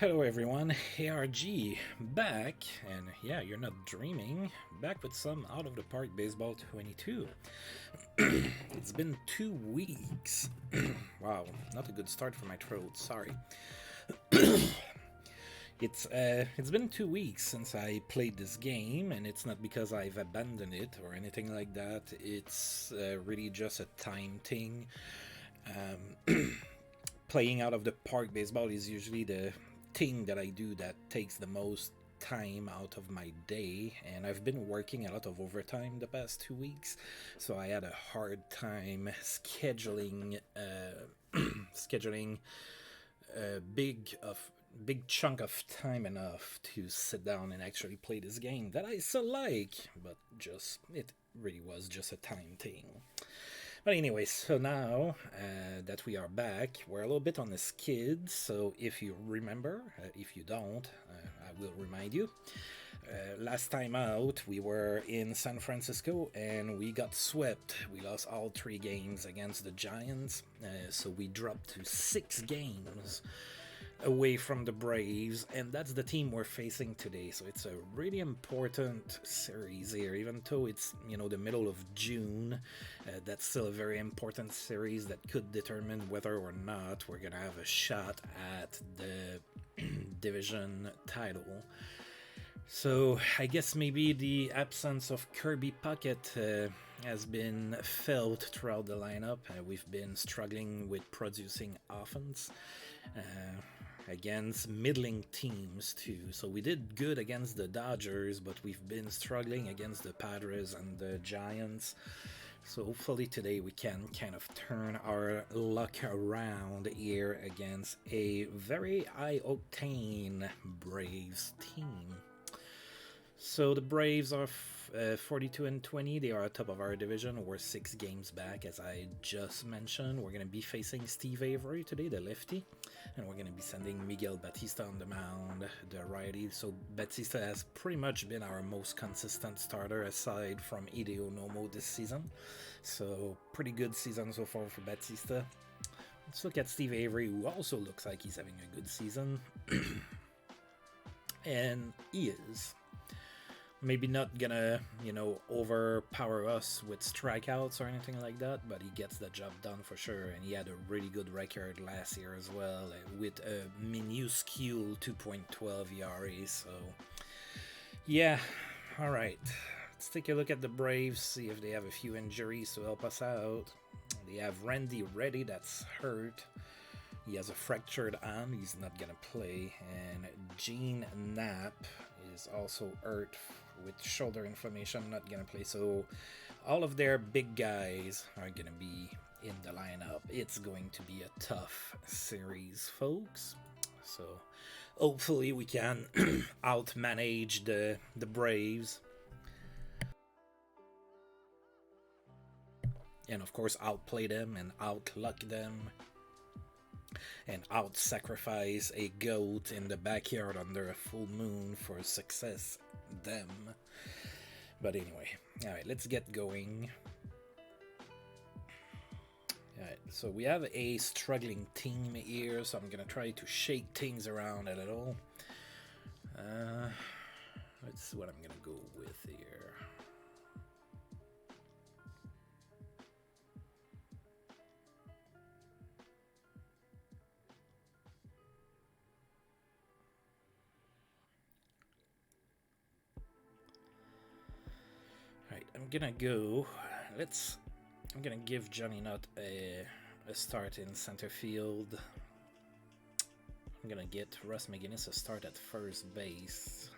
Hello everyone, ARG back, and yeah, you're not dreaming, back with some Out of the Park Baseball 22. It's been 2 weeks. Wow, not a good start for my throat, sorry. It's been 2 weeks since I played this game, and it's not because I've abandoned it or anything like that. It's really just a time thing. Playing Out of the Park Baseball is usually the thing that I do that takes the most time out of my day, and I've been working a lot of overtime the past 2 weeks, so I had a hard time scheduling scheduling a big chunk of time enough to sit down and actually play this game that I so like, but just it really was just a time thing. But anyways, so now that we are back, we're a little bit on the skids. So if you remember, if you don't, I will remind you. Last time out, we were in San Francisco and we got swept. We lost all 3 games against the Giants, so we dropped to 6 games away from the Braves, and that's the team we're facing today. So it's a really important series here, even though it's the middle of June. That's still a very important series that could determine whether or not we're gonna have a shot at the division title. So I guess maybe the absence of Kirby Puckett has been felt throughout the lineup. We've been struggling with producing offense against middling teams too. So we did good against the Dodgers, but we've been struggling against the Padres and the Giants. So hopefully today we can kind of turn our luck around here against a very high-octane Braves team. So the Braves are 42-20. They are top of our division. We're 6 games back, as I just mentioned. We're going to be facing Steve Avery today, the lefty, and we're going to be sending Miguel Batista on the mound, the righty. So Batista has pretty much been our most consistent starter aside from Hideo Nomo this season. So pretty good season so far for Batista. Let's look at Steve Avery, who also looks like he's having a good season. And he is. Maybe not gonna, overpower us with strikeouts or anything like that, but he gets the job done for sure. And he had a really good record last year as well, with a minuscule 2.12 ERA. So, yeah, all right. Let's take a look at the Braves, see if they have a few injuries to help us out. They have Randy Reddy, that's hurt. He has a fractured arm, he's not gonna play. And Gene Knapp is also hurt with shoulder inflammation, not gonna play. So all of their big guys are gonna be in the lineup. It's going to be a tough series, folks. So hopefully we can outmanage the Braves. And of course outplay them and outluck them. And out-sacrifice a goat in the backyard under a full moon for success them. But anyway, alright, let's get going. Alright, so we have a struggling team here, so I'm gonna try to shake things around a little. Let's see what I'm gonna go with here. I'm gonna go. I'm gonna give Johnny Nutt a start in center field. I'm gonna get Russ McGinnis a start at first base.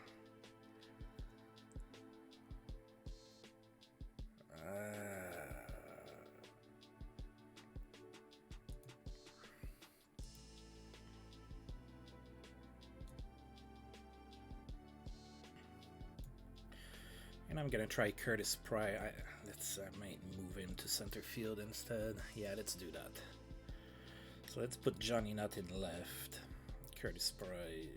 And I'm gonna try Curtis Pry. I might move into center field instead. Yeah, let's do that. So let's put Johnny Nutt in left, Curtis Pry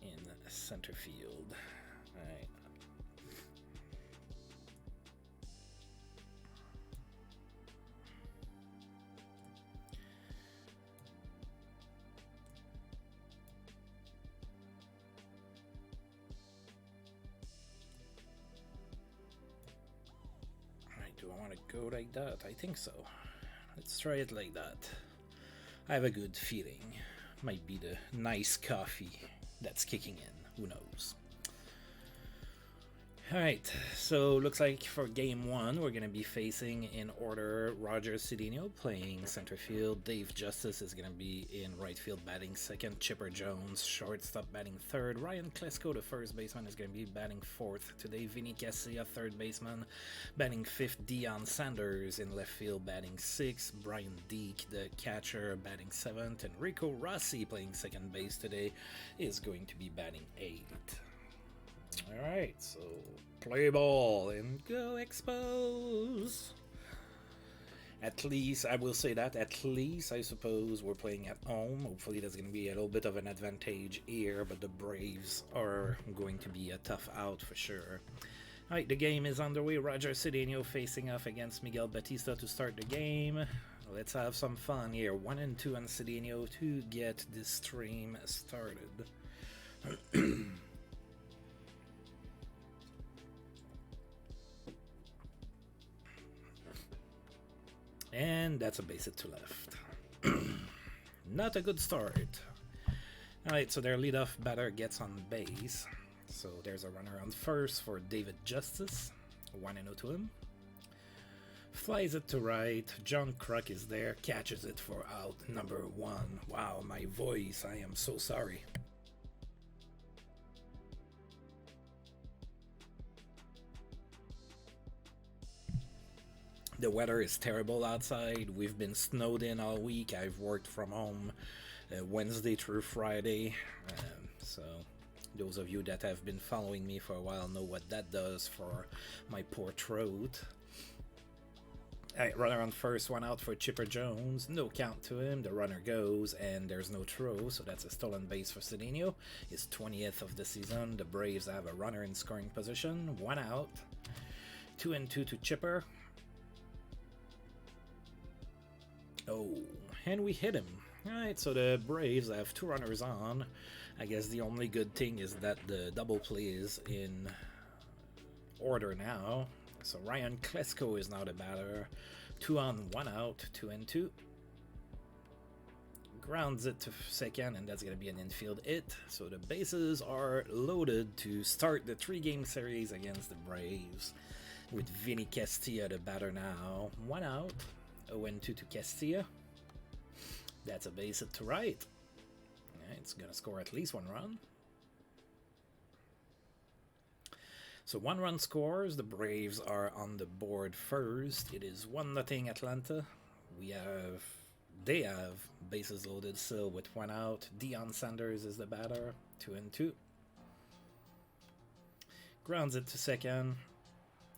in center field. Alright. Do I want to go like that? I think so. Let's try it like that. I have a good feeling. Might be the nice coffee that's kicking in. Who knows? Alright, so looks like for game one, we're going to be facing in order Roger Cedeno playing center field. Dave Justice is going to be in right field batting second. Chipper Jones, shortstop, batting third. Ryan Klesko, the first baseman, is going to be batting fourth today. Vinny Castilla, third baseman, batting fifth. Deion Sanders in left field, batting sixth. Brian Deek, the catcher, batting seventh. And Rico Rossi, playing second base today, is going to be batting eighth. Alright, so play ball and go Expos! At least, I will say that, at least, I suppose, we're playing at home. Hopefully there's going to be a little bit of an advantage here, but the Braves are going to be a tough out for sure. Alright, the game is underway. Roger Cedeno facing off against Miguel Batista to start the game. Let's have some fun here. 1 and 2 on Cedeno to get this stream started. And that's a base hit to left. Not a good start. Alright, so their leadoff batter gets on base. So there's a runner on first for David Justice. 1-0 to him. Flies it to right. John Kruk is there. Catches it for out number 1. Wow, my voice. I am so sorry. The weather is terrible outside. We've been snowed in all week. I've worked from home Wednesday through Friday. So those of you that have been following me for a while know what that does for my poor throat. Alright, runner on first, 1 out for Chipper Jones. No count to him. The runner goes, and there's no throw, so that's a stolen base for Cedeno. His 20th of the season. The Braves have a runner in scoring position. 1 out. 2 and 2 to Chipper. Oh, and we hit him. Alright, so the Braves have 2 runners on. I guess the only good thing is that the double play is in order now. So Ryan Klesko is now the batter. 2 on, 1 out, 2 and 2. Grounds it to second, and that's going to be an infield hit. So the bases are loaded to start the 3-game series against the Braves. With Vinny Castilla the batter now. 1 out. 0-2 to Castilla. That's a base hit to right. Yeah, it's going to score at least 1 run. So 1 run scores. The Braves are on the board first. It is 1-0 Atlanta. They have bases loaded still with 1 out. Deion Sanders is the batter. 2 and 2. Grounds it to second.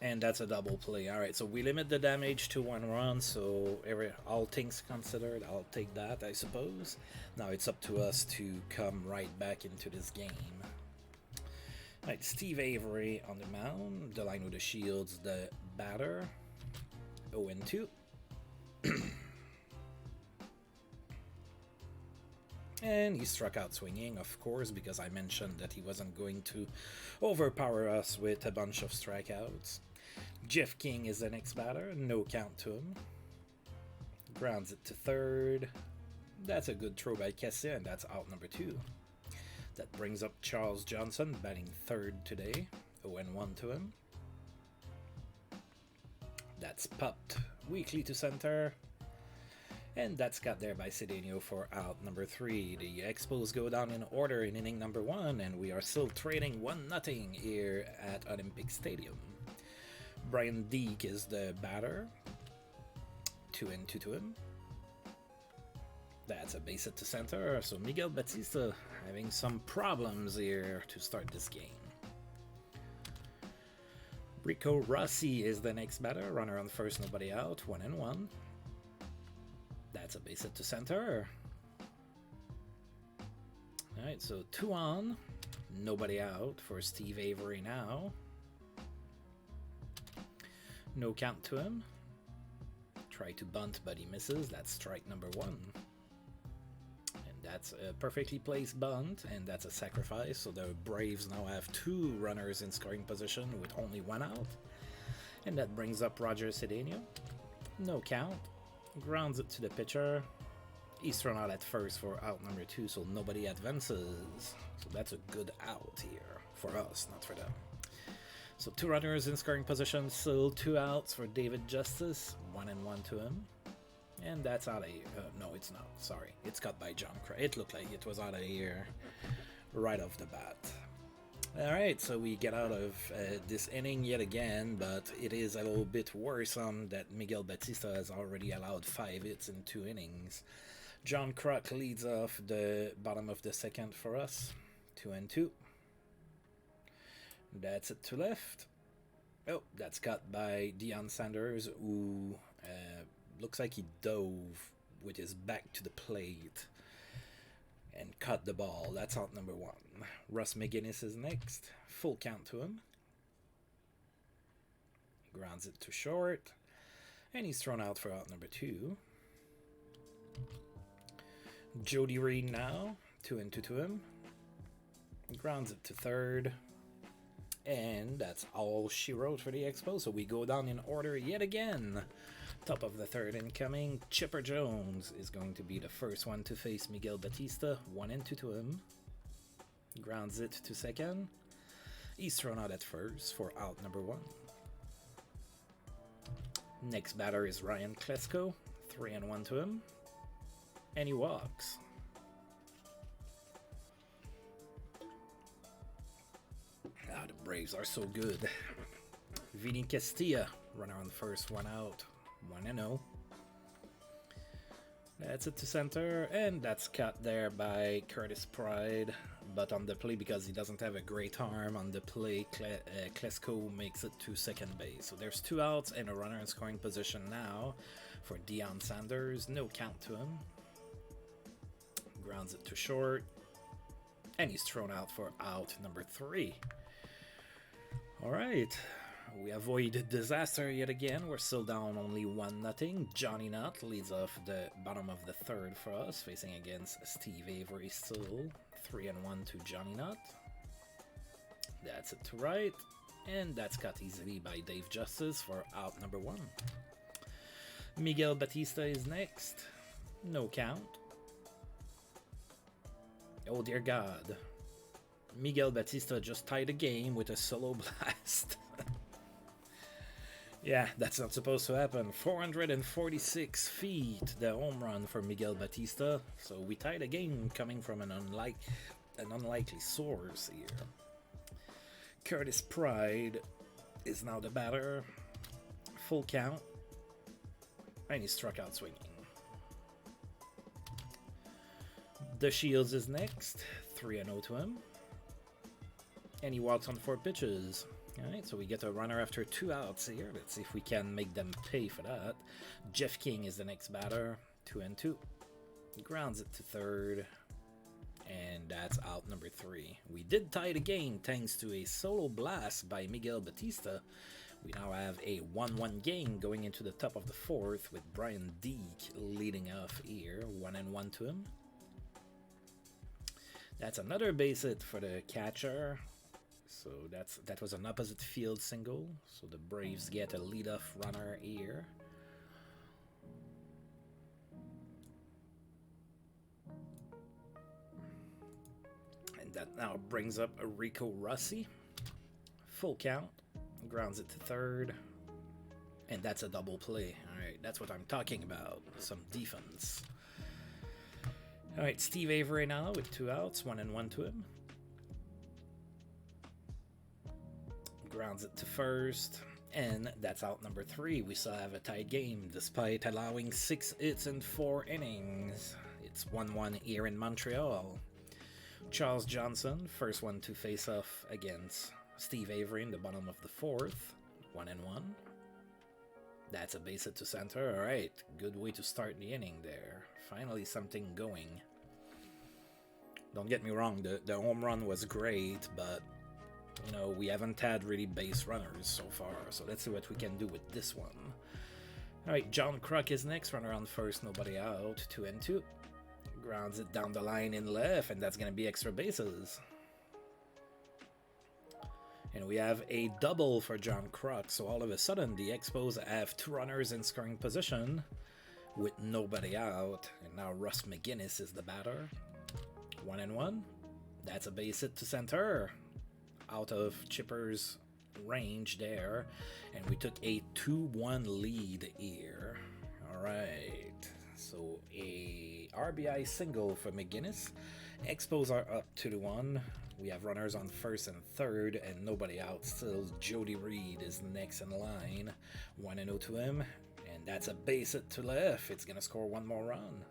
And that's a double play. Alright, so we limit the damage to 1 run, so all things considered, I'll take that, I suppose. Now it's up to us to come right back into this game. Alright, Steve Avery on the mound. Delino the Shields, the batter. 0-2. And he struck out swinging, of course, because I mentioned that he wasn't going to overpower us with a bunch of strikeouts. Jeff King is the next batter. No count to him. Grounds it to third. That's a good throw by Castilla, and that's out number 2. That brings up Charles Johnson, batting third today. 0-1 to him. That's popped weakly to center. And that's got there by Cedeno for out number 3. The Expos go down in order in inning number 1, and we are still trading 1-0 here at Olympic Stadium. Brian Deek is the batter. 2 and 2 to him. That's a base hit to center. So Miguel Batista having some problems here to start this game. Rico Rossi is the next batter. Runner on first, nobody out. 1-1. That's a base hit to center. Alright, so 2 on. Nobody out for Steve Avery now. No count to him. Try to bunt, but he misses. That's strike number 1. And that's a perfectly placed bunt, and that's a sacrifice. So the Braves now have 2 runners in scoring position with only 1 out. And that brings up Roger Cedeno. No count. Grounds it to the pitcher. He's thrown out at first for out number 2, so nobody advances. So that's a good out here for us, not for them. So 2 runners in scoring position, still 2 outs for David Justice. 1-1 to him. And that's out of here. No, it's not. Sorry. It's cut by John Craig. It looked like it was out of here right off the bat. Alright, so we get out of this inning yet again, but it is a little bit worrisome that Miguel Batista has already allowed 5 hits in 2 innings. John Kruk leads off the bottom of the second for us. 2-2. That's it to left. Oh, that's cut by Deion Sanders, who looks like he dove with his back to the plate and cut the ball. That's out number 1. Russ McGinnis is next. Full count to him. Grounds it to short. And he's thrown out for out number 2. Jody Reed now. 2-2 to him. Grounds it to third. And that's all she wrote for the Expos. So we go down in order yet again. Top of the third incoming. Chipper Jones is going to be the first one to face Miguel Batista. 1-2 to him. Grounds it to second. He's thrown out at first for out number 1. Next batter is Ryan Klesko. 3-1 to him. And he walks. Ah, the Braves are so good. Vinny Castilla, runner on first, 1 out. 1-0. That's it to center, and that's cut there by Curtis Pride. But on the play, because he doesn't have a great arm on the play, Klesko makes it to second base. So there's 2 outs and a runner in scoring position now for Deion Sanders. No count to him. Grounds it to short. And he's thrown out for out number 3. Alright. We avoid disaster yet again. We're still down only 1-0. Johnny Nutt leads off the bottom of the third for us, facing against Steve Avery still. 3-1 to Johnny Nutt. That's it to right. And that's cut easily by Dave Justice for out number 1. Miguel Batista is next. No count. Oh dear God. Miguel Batista just tied a game with a solo blast. Yeah, that's not supposed to happen. 446 feet, the home run for Miguel Batista. So we tied a game coming from an unlikely source here. Curtis Pride is now the batter. Full count. And he struck out swinging. The Shields is next. 3-0 to him. And he walks on 4 pitches. Alright, so we get a runner after 2 outs here. Let's see if we can make them pay for that. Jeff King is the next batter. 2-2. He grounds it to third. And that's out number 3. We did tie the game thanks to a solo blast by Miguel Batista. We now have a 1-1 game going into the top of the 4th with Brian Deek leading off here. 1-1 to him. That's another base hit for the catcher. So that was an opposite field single. So the Braves get a leadoff runner here. And that now brings up Rico Rossi. Full count. Grounds it to third. And that's a double play. Alright, that's what I'm talking about. Some defense. Alright, Steve Avery now with 2 outs. 1-1 to him. Grounds it to first, and that's out number 3. We still have a tied game despite allowing 6 hits in 4 innings. It's 1-1 here in Montreal. Charles Johnson, first one to face off against Steve Avery in the bottom of the 4th. 1-1. That's a base hit to center. Alright, good way to start the inning there. Finally something going. Don't get me wrong, the home run was great, but you know, we haven't had really base runners so far, so let's see what we can do with this one. Alright, John Kruk is next, runner on first, nobody out, 2-2. Grounds it down the line in left, and that's going to be extra bases. And we have a double for John Kruk, so all of a sudden the Expos have 2 runners in scoring position with nobody out, and now Russ McGinnis is the batter. 1-1. That's a base hit to center, out of Chipper's range there, and we took a 2-1 lead here. Alright, so a RBI single for McGinnis. Expos are up 2-1. We have runners on first and third and nobody out still. Jody Reed is next in line. 1-0 to him, and that's a base hit to left. It's gonna score 1 more run.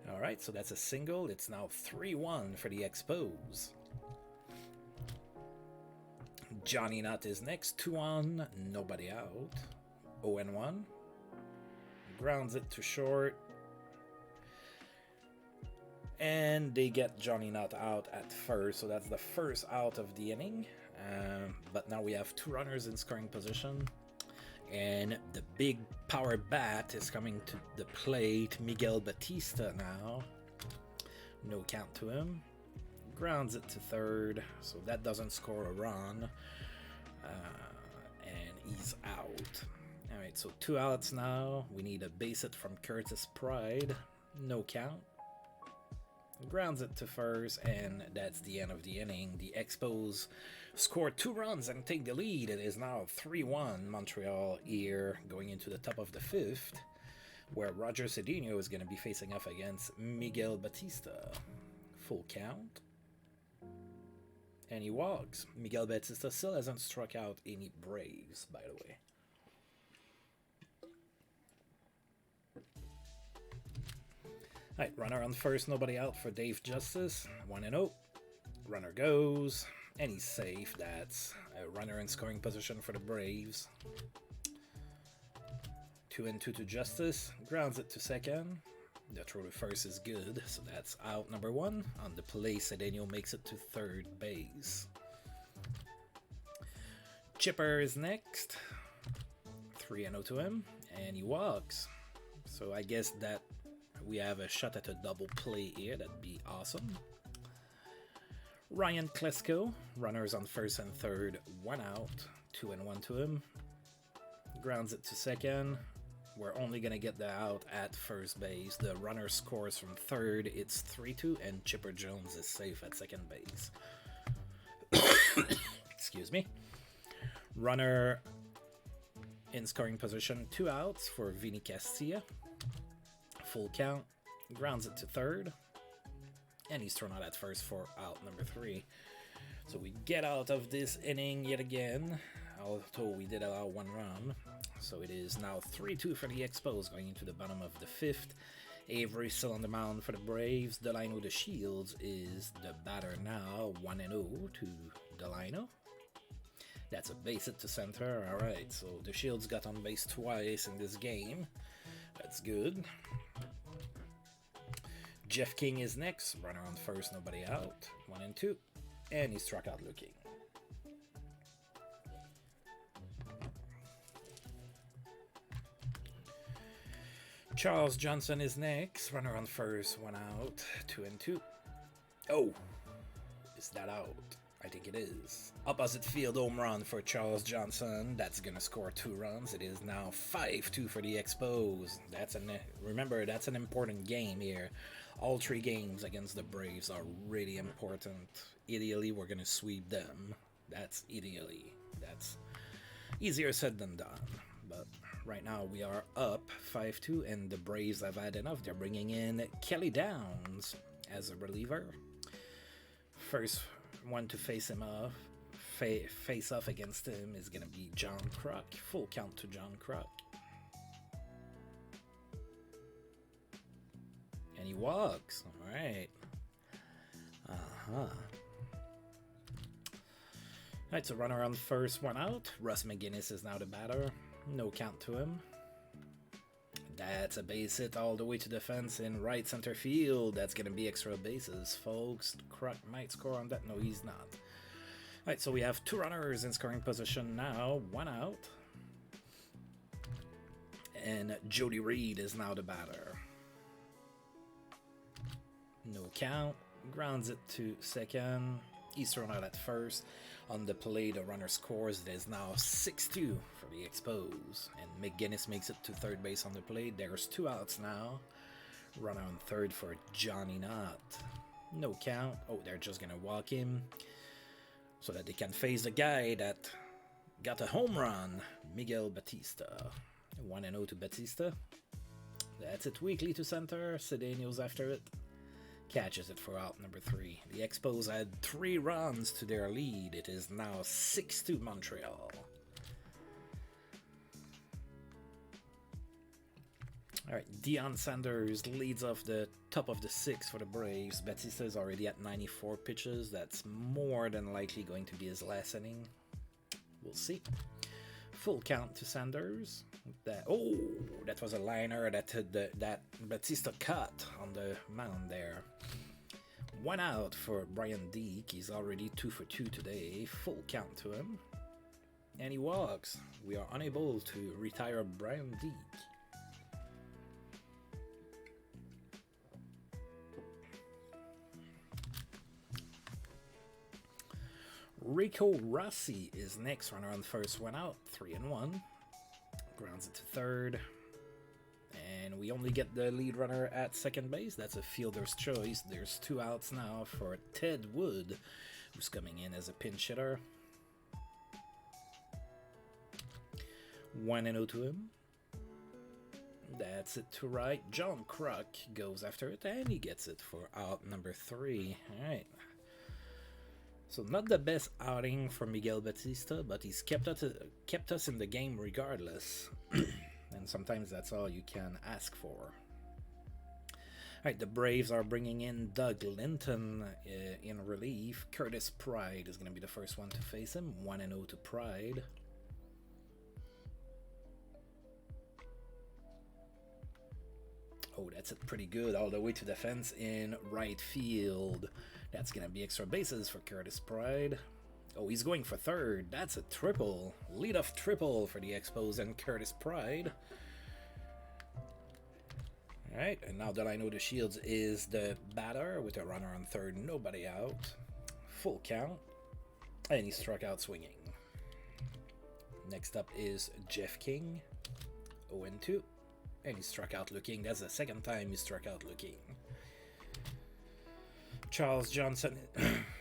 Alright, so that's a single. It's now 3-1 for the Expos. Johnny Nutt is next. 2-on, nobody out. 0-1. Grounds it to short. And they get Johnny Nutt out at first, so that's the first out of the inning. But now we have 2 runners in scoring position. And the big power bat is coming to the plate. Miguel Batista now. No count to him. Grounds it to third, so that doesn't score a run. And he's out. Alright, so 2 outs now. We need a base hit from Curtis Pride. No count. Grounds it to first, and that's the end of the inning. The Expos score 2 runs and take the lead. It is now 3-1 Montreal here, going into the top of the 5th, where Roger Cedeno is going to be facing off against Miguel Batista. Full count. And he walks. Miguel Batista still hasn't struck out any Braves, by the way. Alright, runner on first, nobody out for Dave Justice. 1-0. Runner goes, and he's safe. That's a runner in scoring position for the Braves. 2-2 to Justice. Grounds it to second. The throw to first is good, so that's out number 1. On the play, Cedeno makes it to third base. Chipper is next. 3-0 to him, and he walks. So I guess that we have a shot at a double play here. That'd be awesome. Ryan Klesko, runners on first and third, 1 out, 2-1 to him. Grounds it to second. We're only gonna get the out at first base. The runner scores from third. It's 3-2, and Chipper Jones is safe at second base. Excuse me. Runner in scoring position, 2 outs for Vinny Castilla. Full count. Grounds it to third, and he's thrown out at first for out number 3. So we get out of this inning yet again, although we did allow 1 run. So it is now 3-2 for the Expos going into the bottom of the 5th. Avery still on the mound for the Braves. Delino the Shields is the batter now. 1-0 to Delino. That's a base hit to center. Alright, so the Shields got on base twice in this game. That's good. Jeff King is next. Runner on first, nobody out. 1-2. And he struck out looking. Charles Johnson is next. Runner on first, 1 out. 2-2. Oh, is that out? I think it is. Opposite field home run for Charles Johnson. That's gonna score 2 runs. It is now 5-2 for the Expos. Remember, that's an important game here. All 3 games against the Braves are really important. Ideally, we're gonna sweep them. That's ideally. That's easier said than done. But right now we are up 5-2, and the Braves have had enough. They're bringing in Kelly Downs as a reliever. First one to face him off, face off against him is gonna be John Kruk. Full count to John Kruk, and he walks. All right. Alright, so runner on first, 1 out. Russ McGinnis is now the batter. No count to him. That's a base hit all the way to the fence in right center field. That's going to be extra bases, folks. Kruk might score on that. No, he's not. Alright, so we have 2 runners in scoring position now. 1 out. And Jody Reed is now the batter. No count. Grounds it to second. He's thrown out at first. On the play, the runner scores. It is now 6-2 for the Expos. And McGinnis makes it to third base on the play. There's 2 outs now. Runner on third for Johnny Knott. No count. Oh, they're just going to walk him so that they can face the guy that got a home run, Miguel Batista. 1-0 to Batista. That's it weakly to center. Cedeno's after it. Catches it for out number 3. The Expos had 3 runs to their lead. It is now 6-2 Montreal. Alright, Deion Sanders leads off the top of the 6th for the Braves. Batista is already at 94 pitches. That's more than likely going to be his last inning. We'll see. Full count to Sanders. That was a liner that Batista cut on the mound there. 1 out for Brian Deek. He's already 2 for 2 today. Full count to him. And he walks. We are unable to retire Brian Deek. Rico Rossi is next, runner on first, 1 out, 3-1. Grounds it to third. And we only get the lead runner at second base. That's a fielder's choice. There's 2 outs now for Ted Wood, who's coming in as a pinch hitter. 1-0 to him. That's it to right. John Kruk goes after it, and he gets it for out number 3. All right. So not the best outing for Miguel Batista, but he's kept us in the game regardless. And sometimes that's all you can ask for. Alright, the Braves are bringing in Doug Linton in relief. Curtis Pride is going to be the first one to face him. 1-0 to Pride. Oh, that's it pretty good. All the way to the fence in right field. That's going to be extra bases for Curtis Pride. Oh, he's going for third. That's a triple. Leadoff triple for the Expos and Curtis Pride. Alright, and now that I know the Shields is the batter with a runner on third, nobody out. Full count. And he struck out swinging. Next up is Jeff King. 0-2. And he struck out looking. That's the second time he struck out looking. Charles Johnson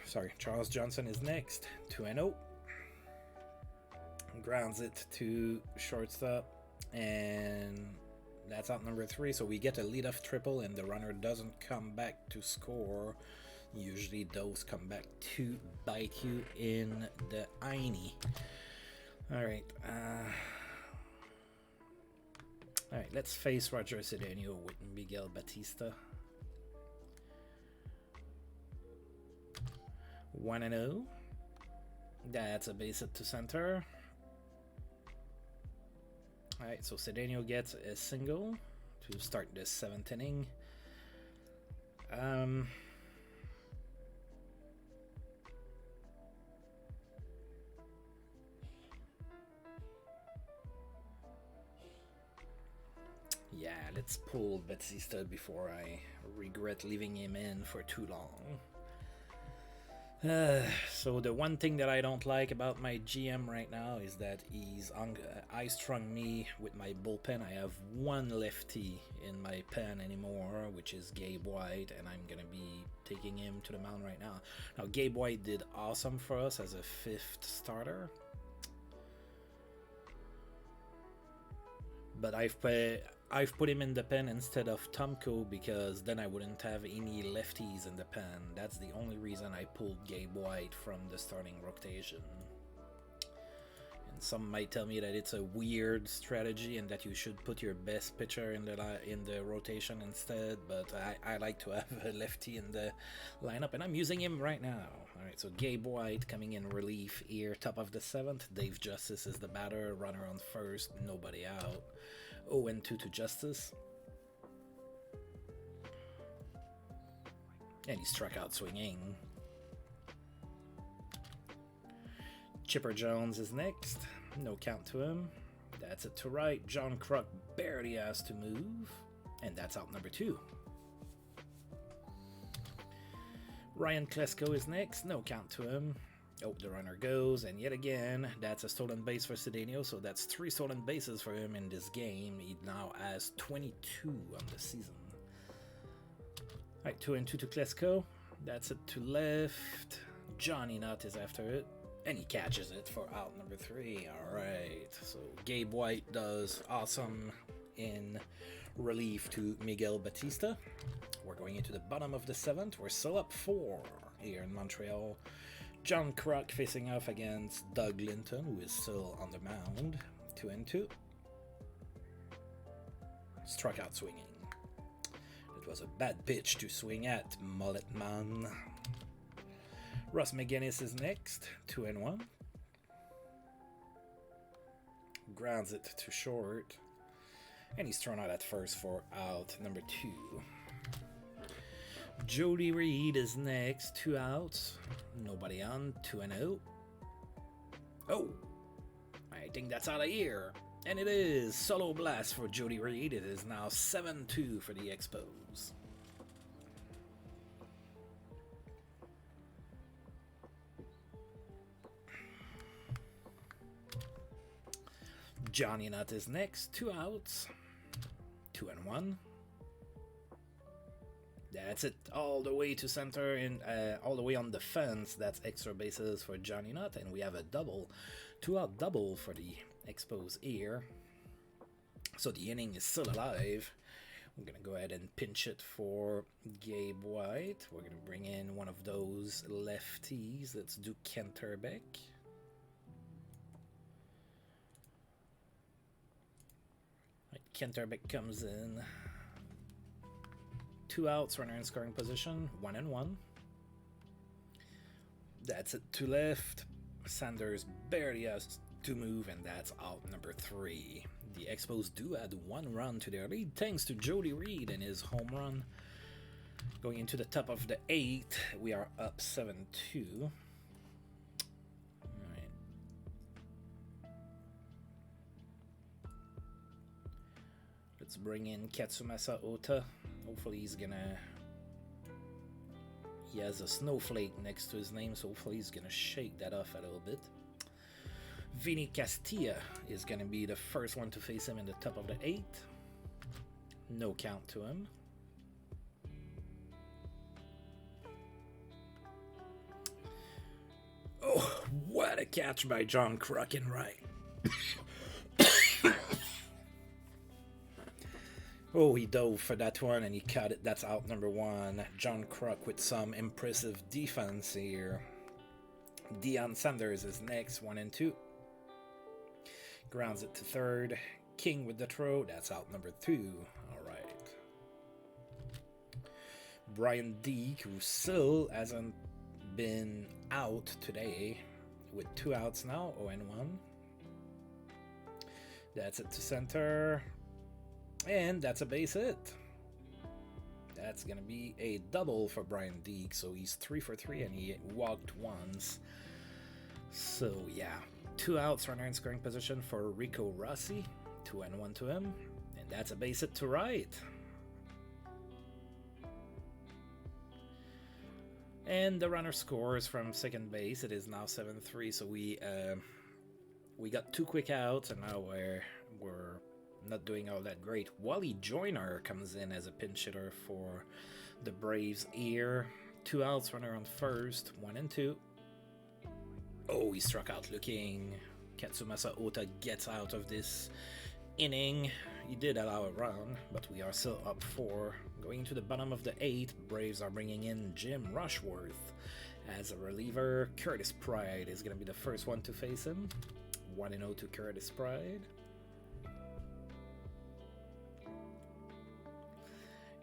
is next. 2-0. Grounds it to shortstop. And that's out number 3. So we get a leadoff triple and the runner doesn't come back to score. Usually those come back to bite you in the hiney. Alright. Alright, let's face Roger Cedeno with Miguel Batista. 1-0. That's a base hit to center. Alright, so Cedeno gets a single to start the 7th inning. Yeah, let's pull Batista before I regret leaving him in for too long. So the one thing that I don't like about my GM right now is that he's high-strung me with my bullpen. I have one lefty in my pen anymore, which is Gabe White, and I'm going to be taking him to the mound right now. Now, Gabe White did awesome for us as a 5th starter. But I've put him in the pen instead of Tomko because then I wouldn't have any lefties in the pen. That's the only reason I pulled Gabe White from the starting rotation. And some might tell me that it's a weird strategy and that you should put your best pitcher in the rotation instead, but I like to have a lefty in the lineup, and I'm using him right now. Alright, so Gabe White coming in relief here, top of the 7th. Dave Justice is the batter, runner on first, nobody out. 0-2 to Justice. And he struck out swinging. Chipper Jones is next. No count to him. That's it to right. John Kruk barely has to move. And that's out number 2. Ryan Klesko is next. No count to him. Oh, the runner goes, and yet again, that's a stolen base for Cedeno, so that's 3 stolen bases for him in this game. He now has 22 on the season. Alright, 2-2 to Klesko. That's it to left. Johnny Nutt is after it, and he catches it for out number 3. Alright, so Gabe White does awesome in relief to Miguel Batista. We're going into the bottom of the 7th. We're still up 4 here in Montreal. John Kruk facing off against Doug Linton, who is still on the mound. 2-2. Struck out swinging. It was a bad pitch to swing at, Mullet Man. Russ McGinnis is next. 2-1. Grounds it to short. And he's thrown out at first for out number 2. Jody Reed is next. 2 outs. Nobody on. 2-0. Oh! I think that's out of here. And it is solo blast for Jody Reed. It is now 7-2 for the Expos. Johnny Nutt is next. 2 outs. 2-1. That's it, all the way to center and all the way on the fence. That's extra bases for Johnny Nutt, and we have a double, 2-out double for the Expos here. So the inning is still alive. We're gonna go ahead and pinch it for Gabe White. We're gonna bring in one of those lefties. Let's do Kenterbeck. Kenterbeck comes in. 2 outs, runner in scoring position, 1-1. That's it to left. Sanders barely has to move, and that's out number 3. The Expos do add 1 run to their lead thanks to Jody Reed and his home run. Going into the top of the 8th, we are up 7-2. Let's bring in Katsumasa Ota. Hopefully he's gonna... He has a snowflake next to his name, so hopefully he's gonna shake that off a little bit. Vinny Castilla is gonna be the first one to face him in the top of the 8th. No count to him. Oh, what a catch by John Kruk in right. Oh, he dove for that one and he caught it. That's out number 1. John Kruk with some impressive defense here. Deion Sanders is next, 1-2. Grounds it to third. King with the throw. That's out number 2. All right. Brian Deek, who still hasn't been out today, with 2 outs now, 0-1. That's it to center. And that's a base hit. That's going to be a double for Brian Deek. So he's 3 for 3 and he walked once. So yeah, 2 outs, runner in scoring position for Rico Rossi. 2-1 to him. And that's a base hit to right. And the runner scores from second base. It is now 7-3. So we got 2 quick outs and now we're not doing all that great. Wally Joyner comes in as a pinch hitter for the Braves here. 2 outs, runner on first, 1-2. Oh, he struck out looking. Katsumasa Ota gets out of this inning. He did allow a run, but we are still up 4. Going to the bottom of the 8th, Braves are bringing in Jim Rushworth as a reliever. Curtis Pride is going to be the first one to face him. 1-0 to Curtis Pride.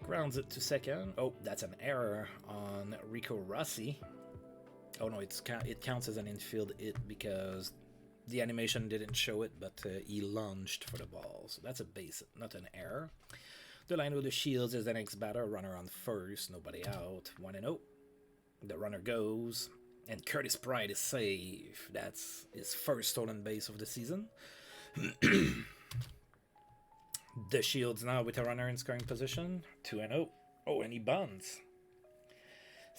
Grounds it to second. Oh, that's an error on Rico Rossi. Oh no, it counts as an infield hit because the animation didn't show it, but he lunged for the ball. So that's a base, not an error. The line with the Shields is the next batter. Runner on first, nobody out. 1-0. The runner goes, and Curtis Pride is safe. That's his first stolen base of the season. The Shields now with a runner in scoring position. 2-0. Oh, and he bunts.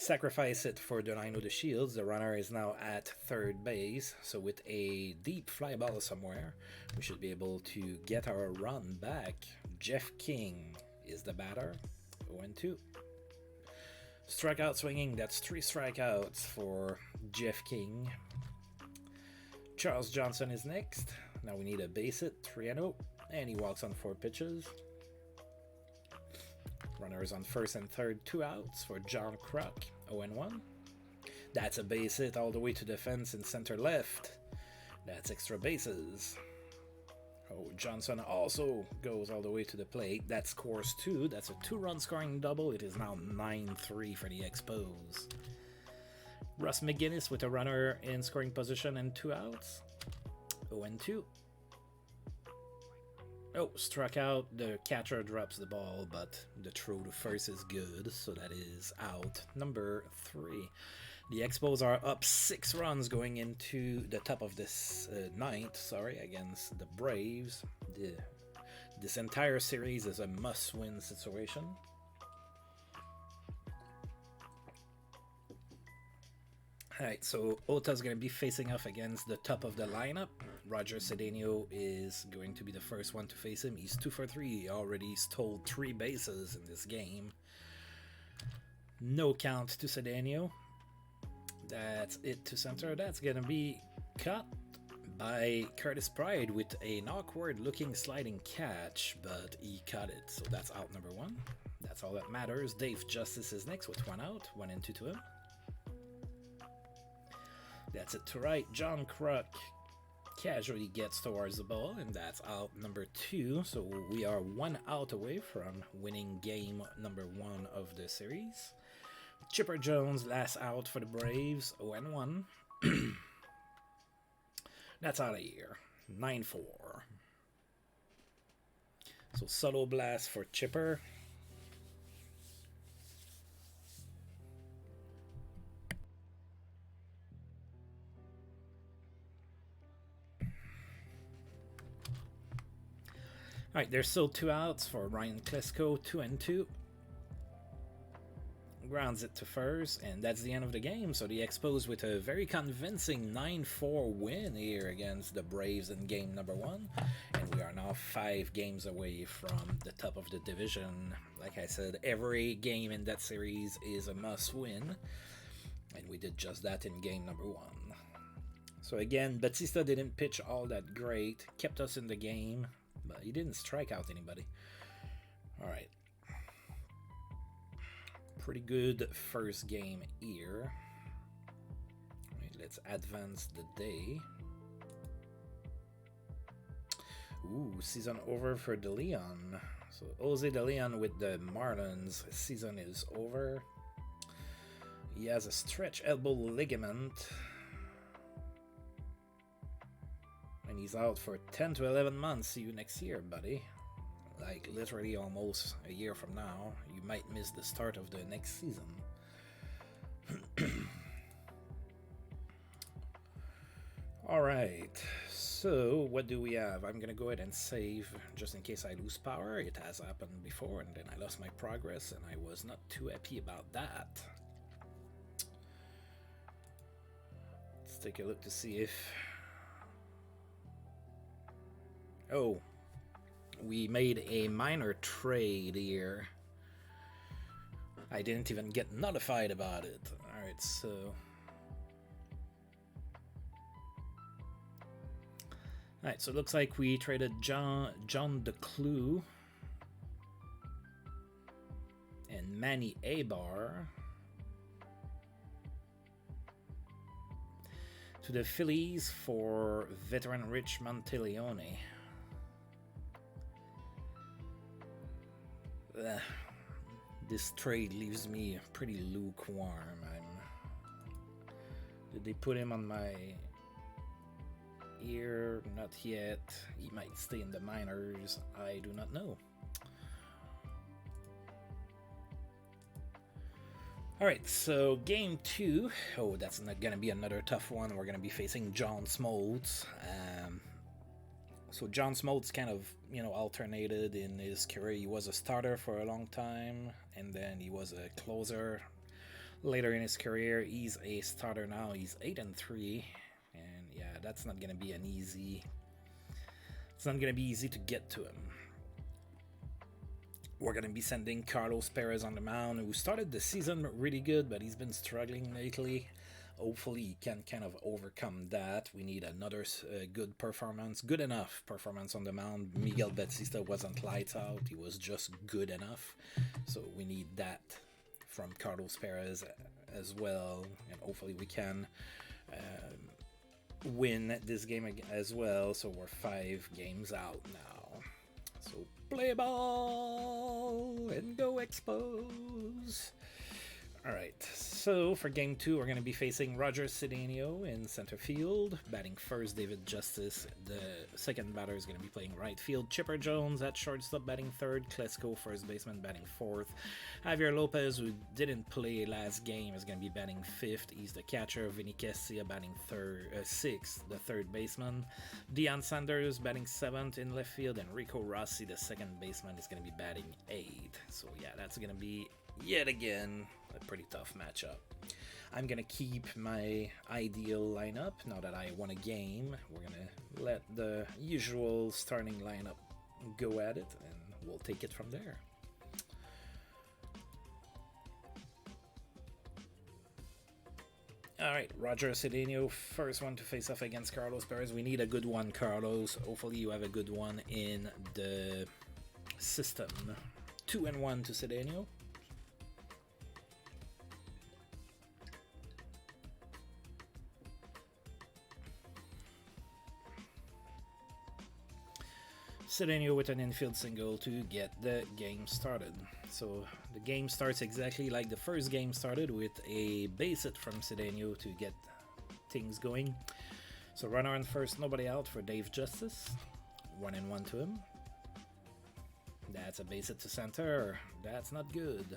Sacrifice it for the line of the shields. The runner is now at third base, so with a deep fly ball somewhere, we should be able to get our run back. Jeff King is the batter. 0-2. Strikeout swinging, that's 3 strikeouts for Jeff King. Charles Johnson is next. Now we need a base hit, 3-0, and he walks on 4 pitches. Runners on first and third, 2 outs for John Kruk, 0-1. That's a base hit all the way to the fence in center left. That's extra bases. Oh, Johnson also goes all the way to the plate. That scores 2. That's a 2-run scoring double. It is now 9-3 for the Expos. Russ McGinnis with a runner in scoring position and 2 outs. 0-2. Oh, struck out. The catcher drops the ball, but the throw to first is good, so that is out. Number 3. The Expos are up 6 runs going into the top of this ninth, against the Braves. This entire series is a must-win situation. Alright, so Ota's going to be facing off against the top of the lineup. Roger Cedeno is going to be the first one to face him. He's 2 for 3. He already stole 3 bases in this game. No count to Cedeno. That's it to center. That's going to be cut by Curtis Pride with an awkward looking sliding catch, but he cut it. So that's out number 1. That's all that matters. Dave Justice is next with 1 out, 1-2 to him. That's it to right. John Kruk casually gets towards the ball, and that's out number 2. So we are 1 out away from winning game number 1 of the series. Chipper Jones, last out for the Braves, 0-1. That's out of here. 9-4. So solo blast for Chipper. Alright, there's still 2 outs for Ryan Klesko, 2-2. Grounds it to first, and that's the end of the game. So the Expos with a very convincing 9-4 win here against the Braves in game number 1. And we are now 5 games away from the top of the division. Like I said, every game in that series is a must-win. And we did just that in game number 1. So again, Batista didn't pitch all that great, kept us in the game, but he didn't strike out anybody. Alright. Pretty good first game here. Right, let's advance the day. Ooh, season over for De Leon. So Jose De Leon with the Marlins. Season is over. He has a stretch elbow ligament. And he's out for 10 to 11 months. See you next year, buddy. Like literally almost a year from now. You might miss the start of the next season. Alright, so what do we have? I'm gonna go ahead and save just in case I lose power. It has happened before, and then I lost my progress, and I was not too happy about that. Let's take a look to see if... Oh, we made a minor trade here. I didn't even get notified about it. Alright, so... Alright, so it looks like we traded John DeClue and Manny Abar to the Phillies for veteran Rich Monteleone. This trade leaves me pretty lukewarm. Did they put him on my ear? Not yet. He might stay in the minors. I do not know. Alright, so game 2. Oh, that's not gonna be another tough one. We're gonna be facing John Smoltz. So John Smoltz kind of, alternated in his career. He was a starter for a long time, and then he was a closer Later in his career, he's a starter now. He's 8-3, and yeah, that's not gonna be an easy. It's not gonna be easy to get to him. We're gonna be sending Carlos Perez on the mound, who started the season really good, but he's been struggling lately. Hopefully, he can kind of overcome that. We need another good performance, good enough performance on the mound. Miguel Batista wasn't lights out; he was just good enough. So we need that from Carlos Perez as well, and hopefully we can win this game as well. So we're 5 games out now. So play ball and go Expos. Alright, so for game 2, we're going to be facing Roger Cedeno in center field. Batting first, David Justice. The second batter is going to be playing right field. Chipper Jones at shortstop batting third. Klesko, first baseman, batting fourth. Javier Lopez, who didn't play last game, is going to be batting fifth. He's the catcher. Vinny Castilla batting sixth, the third baseman. Deion Sanders batting seventh in left field. And Rico Rossi, the second baseman, is going to be batting eighth. So yeah, that's going to be, yet again, a pretty tough matchup. I'm gonna keep my ideal lineup now that I won a game. We're gonna let the usual starting lineup go at it, and we'll take it from there. Alright, Roger Cedeno, first one to face off against Carlos Perez. We need a good one, Carlos. Hopefully you have a good one in the system. 2-1 to Cedeno. Cedeno with an infield single to get the game started. So the game starts exactly like the first game started, with a base hit from Cedeno to get things going. So runner on first, nobody out for Dave Justice. 1-1 to him. That's a base hit to center. That's not good.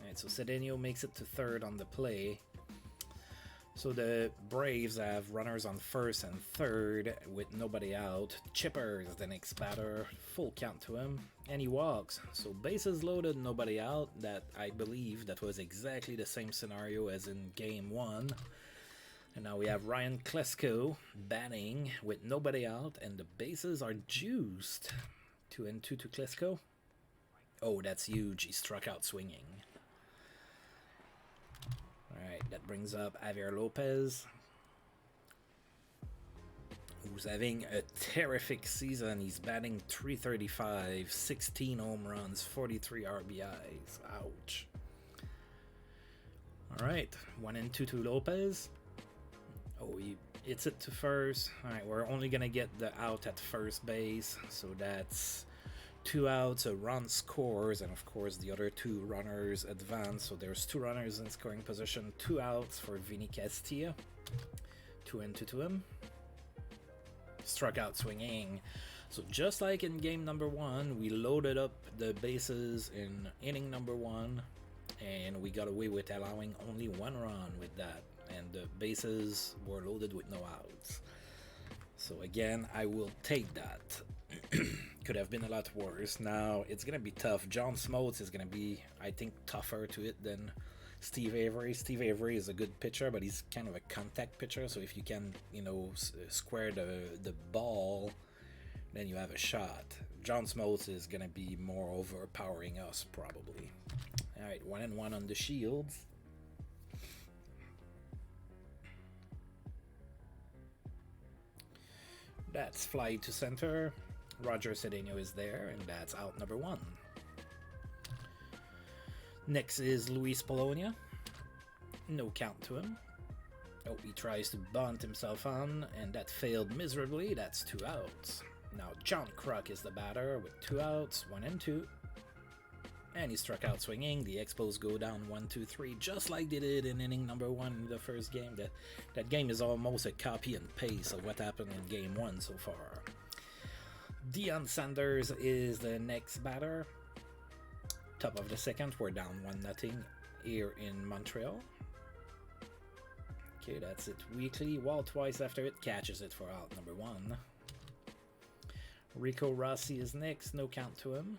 Alright, so Cedeno makes it to third on the play. So the Braves have runners on first and third with nobody out. Chipper is the next batter, full count to him, and he walks. So bases loaded, nobody out. That, I believe, that was exactly the same scenario as in game 1. And now we have Ryan Klesko batting with nobody out, and the bases are juiced. 2-2 to Klesko. Oh, that's huge. He struck out swinging. Alright, that brings up Javier Lopez, who's having a terrific season. He's batting .335, 16 home runs, 43 RBIs. Ouch. Alright, 1-2 to Lopez. Oh, he hits it to first. Alright, we're only going to get the out at first base, so that's 2 outs, a run scores, and of course the other 2 runners advance. So there's 2 runners in scoring position, 2 outs for Vinny Castilla. 2-2 to him. Struck out swinging. So just like in game number 1, we loaded up the bases in inning number 1, and we got away with allowing only 1 run with that, and the bases were loaded with no outs. So again, I will take that. Could have been a lot worse. Now it's gonna be tough. John Smoltz is gonna be, I think, tougher to it than Steve Avery. Steve Avery is a good pitcher, but he's kind of a contact pitcher, so if you can, you know, square the ball, then you have a shot. John Smoltz is gonna be more overpowering us, probably. Alright, 1-1 on the Shields. That's fly to center. Roger Cedeno is there, and that's out number 1. Next is Luis Polonia. No count to him. Oh, he tries to bunt himself on, and that failed miserably. That's 2 outs. Now John Kruk is the batter with 2 outs, 1-2. And he struck out swinging. The Expos go down 1-2-3, just like they did in inning number 1 in the first game. That game is almost a copy and paste of what happened in game 1 so far. Deion Sanders is the next batter. Top of the second, we're down 1-0 here in Montreal. Okay, that's it. Weekly, wall twice after it, catches it for out number 1. Rico Rossi is next, no count to him.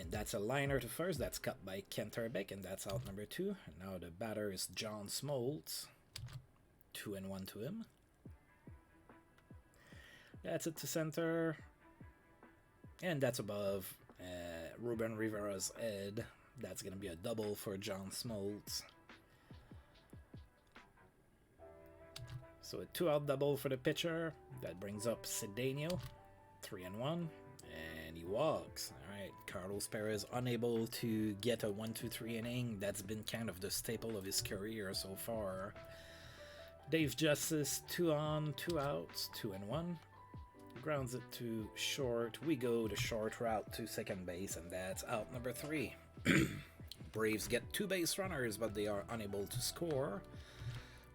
And that's a liner to first. That's cut by Kenterbeck, and that's out number 2. And now the batter is John Smoltz. 2-1 to him. That's it to center. And that's above Reuben Rivera's head. That's going to be a double for John Smoltz. So a 2-out double for the pitcher. That brings up Cedeno. 3-1. And he walks. Alright, Carlos Perez unable to get a 1-2-3 inning. That's been kind of the staple of his career so far. Dave Justice, 2 on, 2 outs, 2-1. Grounds it to short. We go the short route to second base, and that's out number 3. Braves get 2 base runners, but they are unable to score.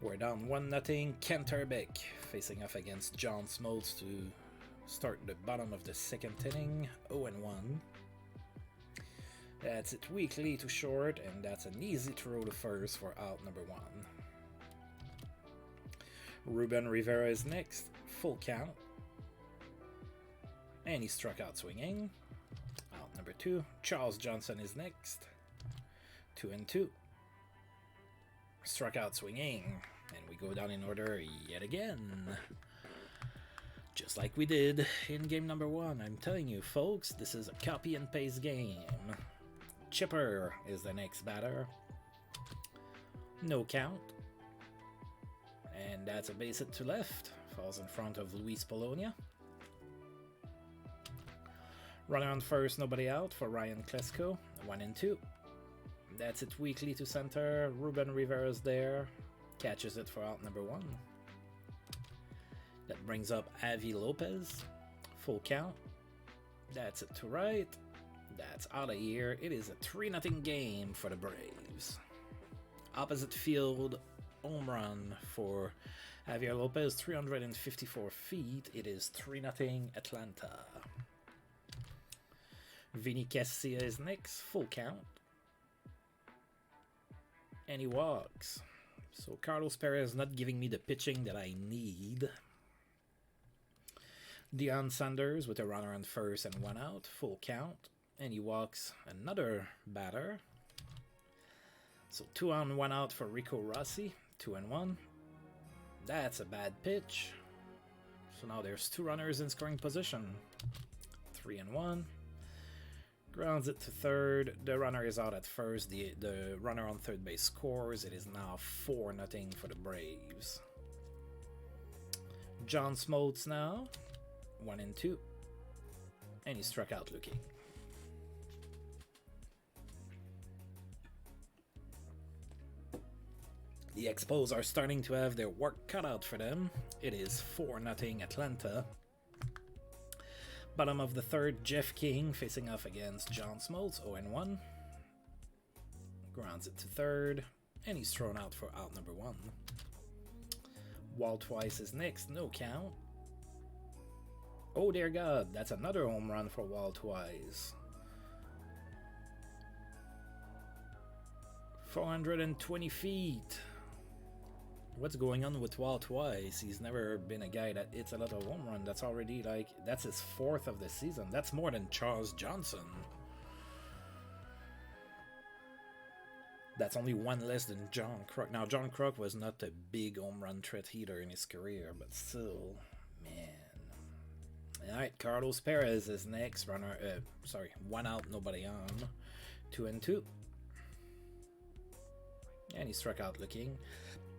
We're down 1-0. Kenterbeck facing off against John Smoltz to start the bottom of the second inning. 0-1. That's it weakly to short, and that's an easy throw to first for out number 1. Reuben Rivera is next. Full count. And he struck out swinging. Out number 2. Charles Johnson is next. 2-2. Struck out swinging. And we go down in order yet again. Just like we did in game number 1. I'm telling you, folks, this is a copy and paste game. Chipper is the next batter. No count. And that's a base hit to left. Falls in front of Luis Polonia. Runner on first, nobody out for Ryan Klesko. 1-2. That's it weakly to center. Reuben Rivera's there. Catches it for out number 1. That brings up Avi Lopez. Full count. That's it to right. That's out of here. It is a 3-0 game for the Braves. Opposite field home run for Javier Lopez, 354 feet. It is 3-0 Atlanta. Vinny Castilla is next, full count. And he walks. So Carlos Perez not giving me the pitching that I need. Deion Sanders with a runner on first and 1 out, full count. And he walks another batter. So 2 on, 1 out for Rico Rossi, 2-1. That's a bad pitch. So now there's 2 runners in scoring position. 3-1. Grounds it to third. The runner is out at first. The runner on third base scores. It is now 4-0 for the Braves. John Smoltz now. 1-2. And he struck out looking. The Expos are starting to have their work cut out for them. It is 4-0 Atlanta. Bottom of the third, Jeff King facing off against John Smoltz, 0-1. Grounds it to third, and he's thrown out for out number 1. Walt Weiss is next, no count. Oh dear God, that's another home run for Walt Weiss. 420 feet. What's going on with Walt Weiss? He's never been a guy that hits a lot of home run. That's already like, that's his 4th of the season. That's more than Charles Johnson. That's only 1 less than John Kruk. Now, John Kruk was not a big home run threat hitter in his career, but still, man. Alright, Carlos Perez is next. Runner, 1 out, nobody on. 2-2. And he struck out looking.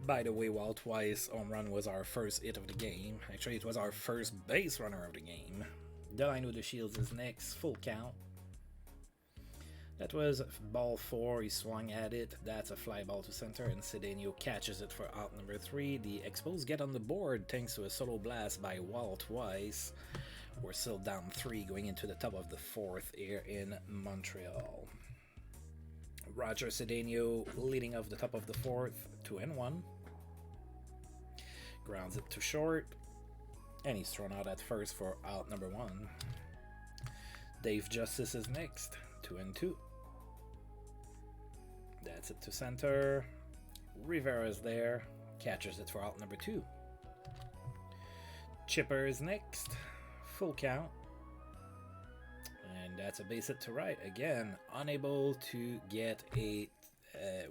By the way, Walt Weiss home run was our first hit of the game. Actually, it was our first base runner of the game. Delino De Shields is next, full count. That was ball 4, he swung at it. That's a fly ball to center, and Cedeno catches it for out number 3. The Expos get on the board thanks to a solo blast by Walt Weiss. We're still down 3 going into the top of the 4th here in Montreal. Roger Cedeno leading off the top of the 4th, 2-1. Grounds it to short, and he's thrown out at first for out number 1. Dave Justice is next, 2-2. That's it to center. Rivera is there, catches it for out number 2. Chipper is next, full count. And that's a base hit to right. Again, unable to get a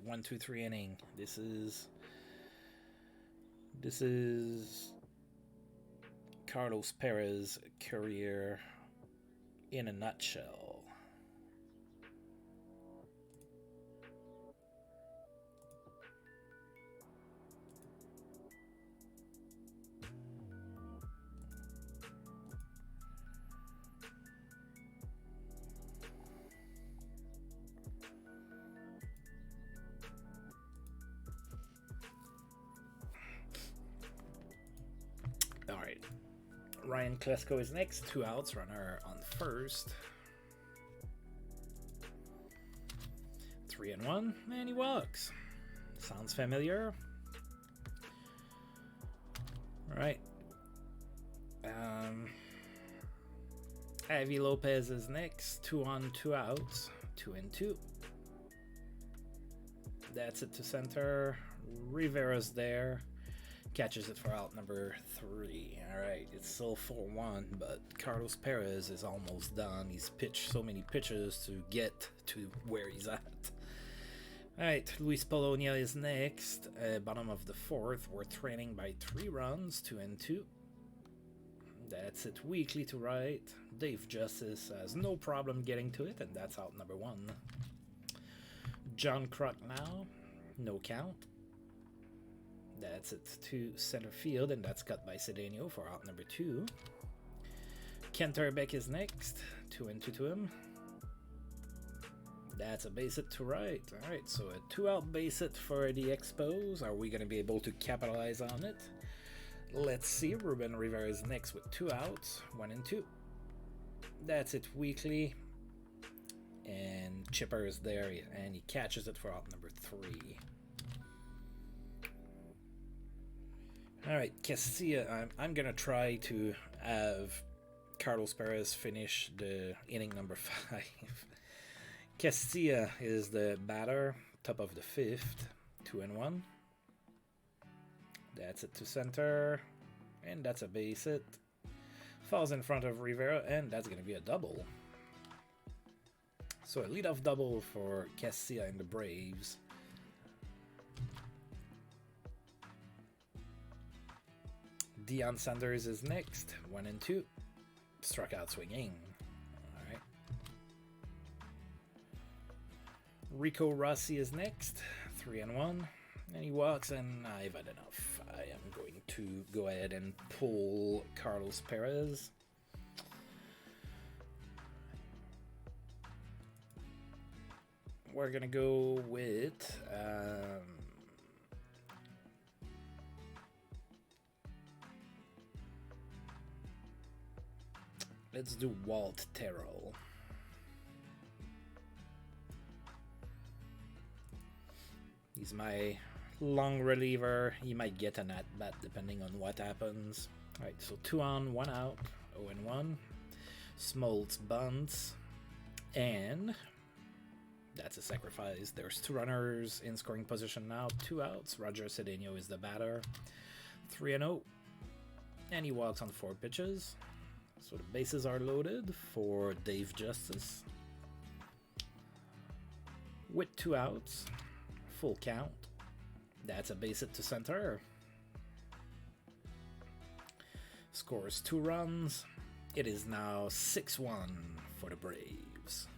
1-2-3 inning. This is Carlos Perez career in a nutshell. All right. Ryan Klesko is next. 2 outs. Runner on first. 3-1. And he walks. Sounds familiar. All right. Avi Lopez is next. 2 on, 2 outs. 2-2. That's it to center. Rivera's there. Catches it for out number 3. Alright, it's still 4-1, but Carlos Perez is almost done. He's pitched so many pitches to get to where he's at. Alright, Luis Polonia is next. Bottom of the 4th. We're trailing by 3 runs, 2-2. That's it weakly to right. Dave Justice has no problem getting to it, and that's out number 1. John Kruk now. No count. That's it to center field, and that's cut by Cedeno for out number 2. Kenterbeck is next. 2-2 to him. That's a base hit to right. Alright, so a 2-out base hit for the Expos. Are we going to be able to capitalize on it? Let's see. Reuben Rivera is next with 2 outs. 1-2. That's it weakly. And Chipper is there, and he catches it for out number 3. Alright, Castilla, I'm going to try to have Carlos Perez finish the inning number 5. Castilla is the batter, top of the 5th, 2-1. That's it to center, and that's a base hit. Falls in front of Rivera, and that's going to be a double. So a leadoff double for Castilla and the Braves. Deion Sanders is next, 1-2. Struck out swinging. Alright. Rico Rossi is next, 3-1. And he walks, and I've had enough. I am going to go ahead and pull Carlos Perez. We're going to go with... let's do Walt Terrell. He's my long reliever. He might get an at-bat depending on what happens. Alright, so 2 on, 1 out, 0-1. Smoltz bunts. And that's a sacrifice. There's 2 runners in scoring position now, 2 outs. Roger Cedeno is the batter. 3-0. And he walks on 4 pitches. So the bases are loaded for Dave Justice. With 2 outs. Full count. That's a base hit to center. Scores 2 runs. It is now 6-1 for the Braves.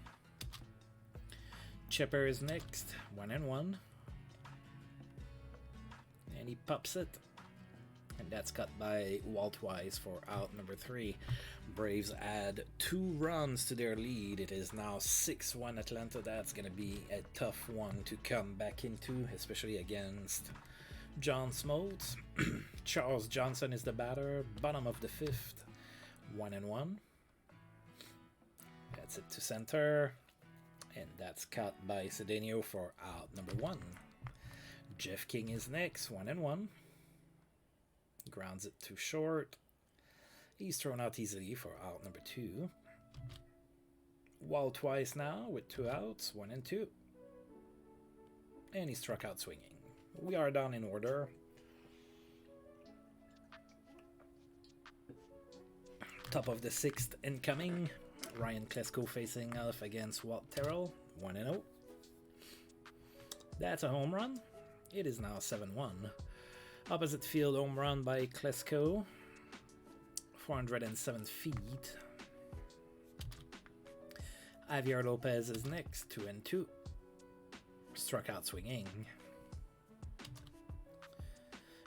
Chipper is next. 1-1. And he pops it. And that's cut by Walt Wise for out number 3. Braves add 2 runs to their lead. It is now 6-1 Atlanta. That's going to be a tough one to come back into, especially against John Smoltz. Charles Johnson is the batter. Bottom of the 5th. 1-1. That's it to center. And that's cut by Cedeno for out number 1. Jeff King is next. 1-1. Grounds it to short. He's thrown out easily for out number 2. Wall twice now with 2 outs, 1-2. And he struck out swinging. We are down in order. Top of the 6th incoming. Ryan Klesko facing off against Walt Terrell, 1-0. That's a home run. It is now 7-1. Opposite field home run by Klesko, 407 feet. Javier Lopez is next, 2-2. Struck out swinging.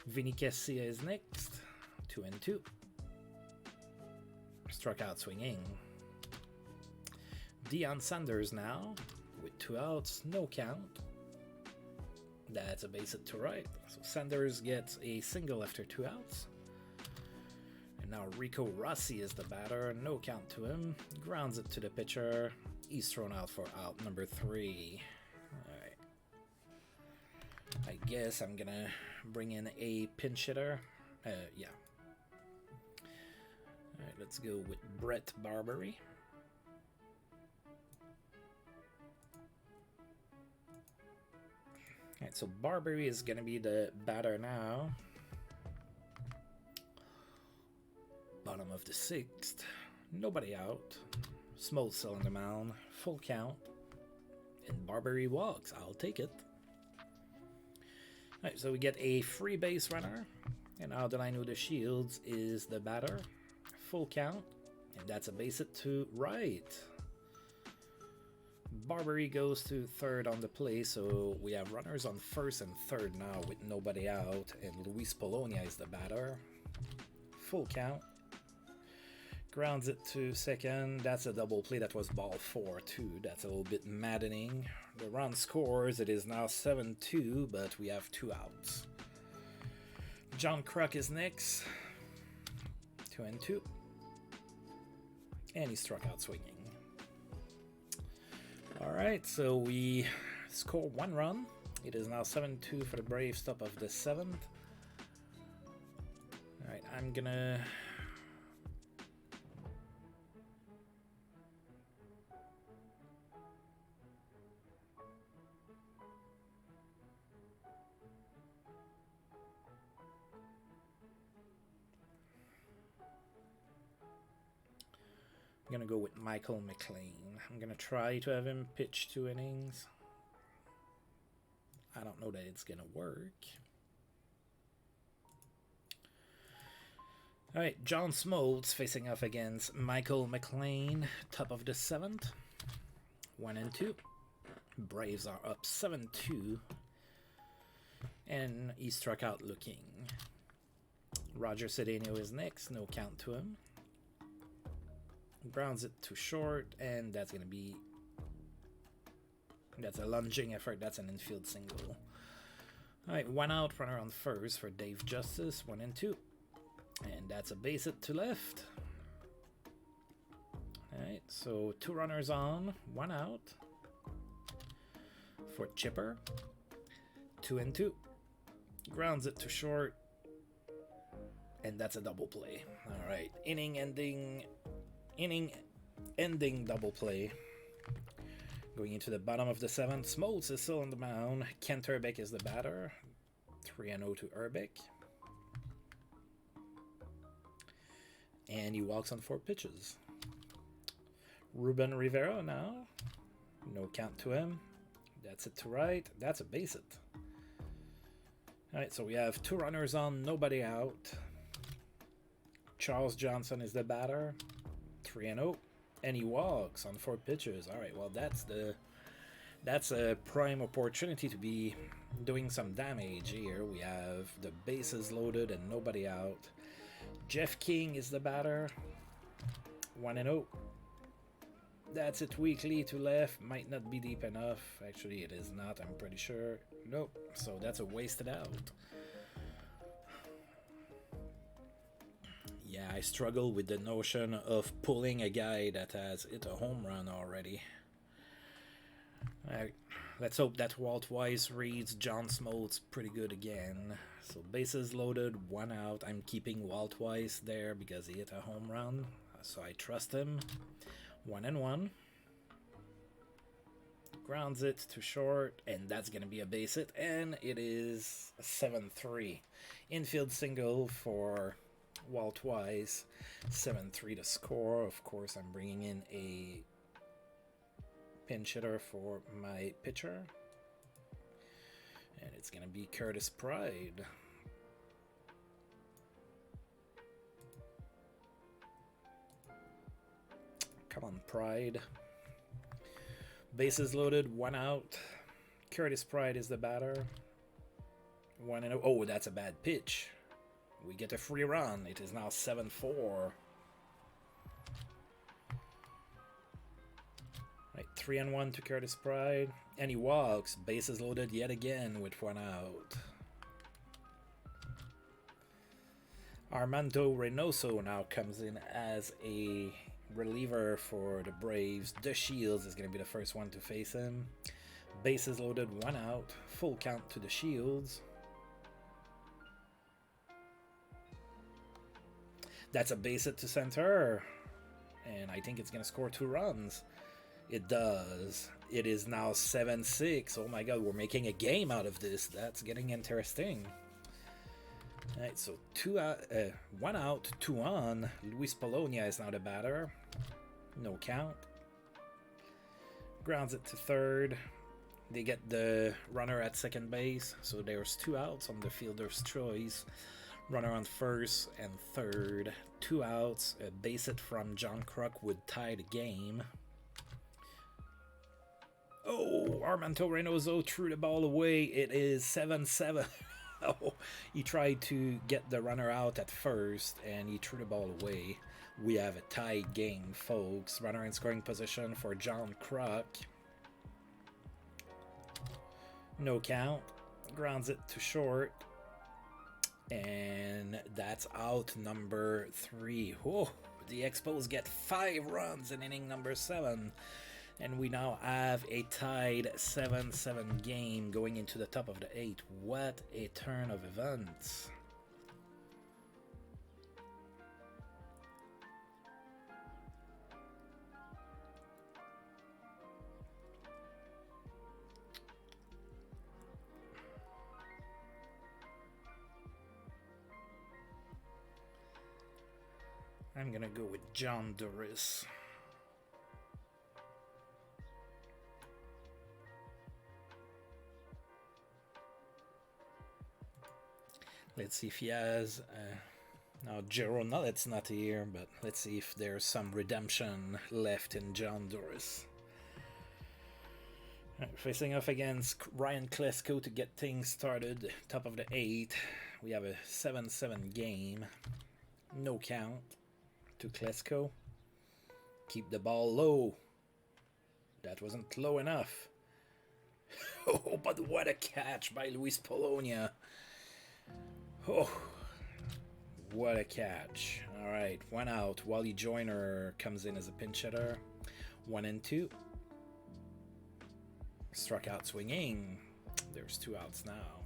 Vinny Casilla is next, 2-2. Struck out swinging. Deion Sanders now with 2 outs, no count. That's a base hit to right. So Sanders gets a single after 2 outs. And now Rico Rossi is the batter, no count to him. Grounds it to the pitcher. He's thrown out for out number 3. Alright. I guess I'm gonna bring in a pinch hitter. Yeah. Alright, let's go with Brett Barbary. Alright, so Barbary is gonna be the batter now. Bottom of the 6th. Nobody out. Smoltz still on the mound. Full count. And Barbary walks. I'll take it. Alright, so we get a free base runner. And now Delano the Shields is the batter. Full count. And that's a base hit to right. Barbary goes to third on the play, so we have runners on first and third now with nobody out. And Luis Polonia is the batter. Full count. Grounds it to second. That's a double play. That was ball 4 too. That's a little bit maddening. The run scores. It is now 7-2, but we have 2 outs. John Kruk is next. 2-2. And he struck out swinging. Alright, so we score 1 run. It is now 7-2 for the Braves, top of the 7th. Alright, I'm gonna... I'm gonna go with Michael McLean. I'm gonna try to have him pitch 2 innings. I don't know that it's gonna work. Alright, John Smoltz facing off against Michael McLean, top of the 7th. 1-2. Braves are up 7-2. And he struck out looking. Roger Cedeno is next, no count to him. Grounds it to short, and that's going to be... That's a lunging effort. That's an infield single. Alright, 1 out, runner on first for Dave Justice, 1-2. And that's a base hit to left. Alright, so 2 runners on, 1 out. For Chipper. 2-2. Grounds it to short. And that's a double play. Alright, inning ending double play. Going into the bottom of the 7th. Smoltz is still on the mound. Kent Urbeck is the batter. 3-0 to Urbeck. And he walks on 4 pitches. Reuben Rivera now. No count to him. That's it to right. That's a base hit. Alright, so we have 2 runners on, nobody out. Charles Johnson is the batter. 3-0. And he walks on 4 pitches. Alright, well that's a prime opportunity to be doing some damage here. We have the bases loaded and nobody out. Jeff King is the batter. 1-0. That's it weakly to left. Might not be deep enough. Actually, it is not, I'm pretty sure. Nope. So that's a wasted out. Yeah, I struggle with the notion of pulling a guy that has hit a home run already. Let's hope that Walt Weiss reads John Smoltz pretty good again. So bases loaded, 1 out. I'm keeping Walt Weiss there because he hit a home run. So I trust him. 1-1. Grounds it to short, and that's going to be a base hit. And it is a 7-3. Infield single for Wall twice. 7-3 to score. Of course, I'm bringing in a pinch hitter for my pitcher. And it's going to be Curtis Pride. Come on, Pride. Bases loaded, 1 out. Curtis Pride is the batter. 1-0. Oh, that's a bad pitch. We get a free run. It is now 7-4. Right, 3-1 to Curtis Pride. And he walks. Bases loaded yet again with 1 out. Armando Reynoso now comes in as a reliever for the Braves. The Shields is going to be the first one to face him. Bases loaded, 1 out. Full count to the Shields. That's a base hit to center. And I think it's going to score 2 runs. It does. It is now 7-6. Oh my god, we're making a game out of this. That's getting interesting. Alright, so 1 out, 2 on. Luis Polonia is now the batter. No count. Grounds it to third. They get the runner at second base, so there's 2 outs on the fielder's choice. Runner on first and third. 2 outs. A base hit from John Kruk would tie the game. Oh, Armando Reynoso threw the ball away. It is 7-7. Oh, he tried to get the runner out at first, and he threw the ball away. We have a tied game, folks. Runner in scoring position for John Kruk. No count. Grounds it to short. And that's out number 3. Oh, the Expos get 5 runs in inning number 7. And we now have a tied 7-7 game going into the top of the 8th. What a turn of events. I'm gonna go with John Doris. Let's see if he has... now, Jero Nullet's not here, but let's see if there's some redemption left in John Doris. Right, facing off against Ryan Klesko to get things started. Top of the 8th. We have a 7-7 game. No count to Klesko. Keep the ball low. That wasn't low enough. Oh, but what a catch by Luis Polonia. Oh, what a catch. Alright, 1 out. Wally Joyner comes in as a pinch hitter. 1-2. Struck out swinging. There's 2 outs now.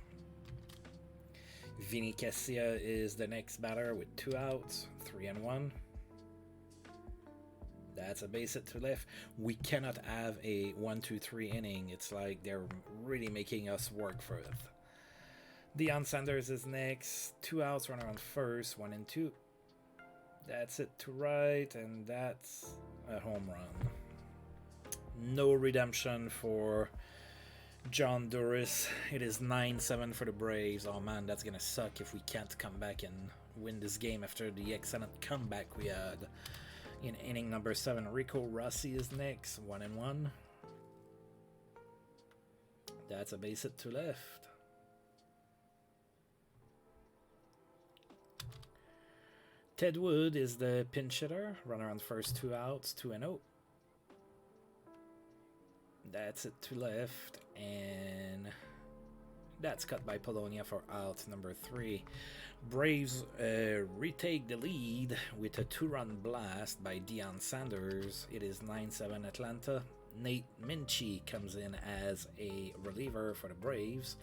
Vinny Cassia is the next batter with 2 outs. 3-1. That's a base hit to left. We cannot have a 1-2-3 inning. It's like they're really making us work for it. Deion Sanders is next. 2 outs, runner on first. 1-2. That's it to right, and that's a home run. No redemption for John Doris. It is 9-7 for the Braves. Oh man, that's gonna suck if we can't come back and win this game after the excellent comeback we had in inning number 7. Rico Rossi is next. 1-1. That's a base hit to left. Ted Wood is the pinch hitter. Runner on first, 2 outs, 2-0. That's it to left, and that's cut by Polonia for out number 3. Braves retake the lead with a 2-run blast by Deion Sanders. It is 9-7 Atlanta. Nate Minchie comes in as a reliever for the Braves.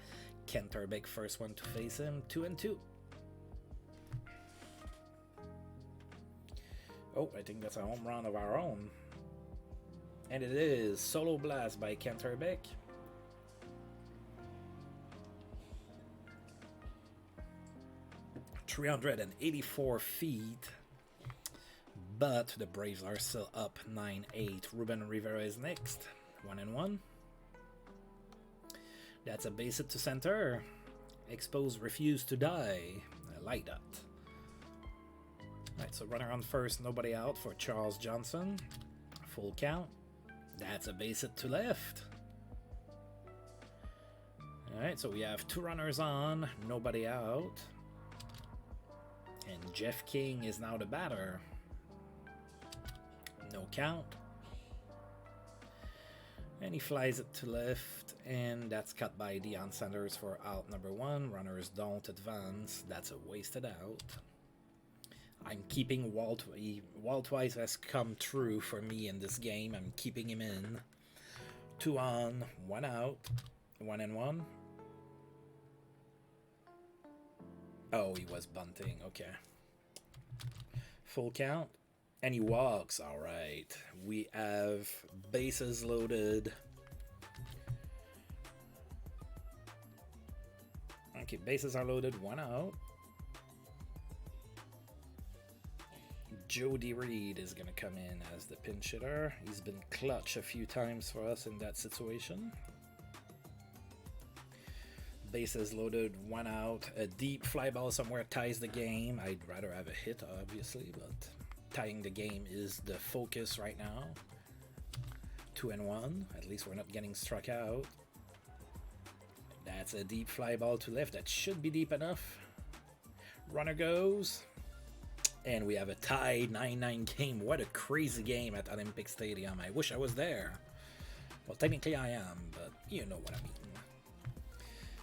Kent Urbeck first one to face him. 2-2. Oh, I think that's a home run of our own. And it is. Solo blast by Kent Urbeck. 384 feet. But the Braves are still up 9-8. Reuben Rivera is next. 1-1. That's a base hit to center. Expos refuse to die. I like that. Alright, so runner on first, nobody out for Charles Johnson. Full count. That's a base hit to left. Alright, so we have 2 runners on, nobody out. And Jeff King is now the batter. No count. And he flies it to left, and that's cut by Deion Sanders for out number 1. Runners don't advance. That's a wasted out. I'm keeping Walt. Walt Weiss has come true for me in this game. I'm keeping him in. 2 on, 1 out, 1-1. Oh, he was bunting. Okay. Full count. And he walks. All right. We have bases loaded. Okay, bases are loaded. 1 out. Jody Reed is going to come in as the pinch hitter. He's been clutch a few times for us in that situation. Bases loaded, 1 out. A deep fly ball somewhere ties the game. I'd rather have a hit, obviously, but tying the game is the focus right now. 2-1. At least we're not getting struck out. That's a deep fly ball to left. That should be deep enough. Runner goes. And we have a tie 9-9 game. What a crazy game at Olympic Stadium. I wish I was there. Well, technically I am, but you know what I mean.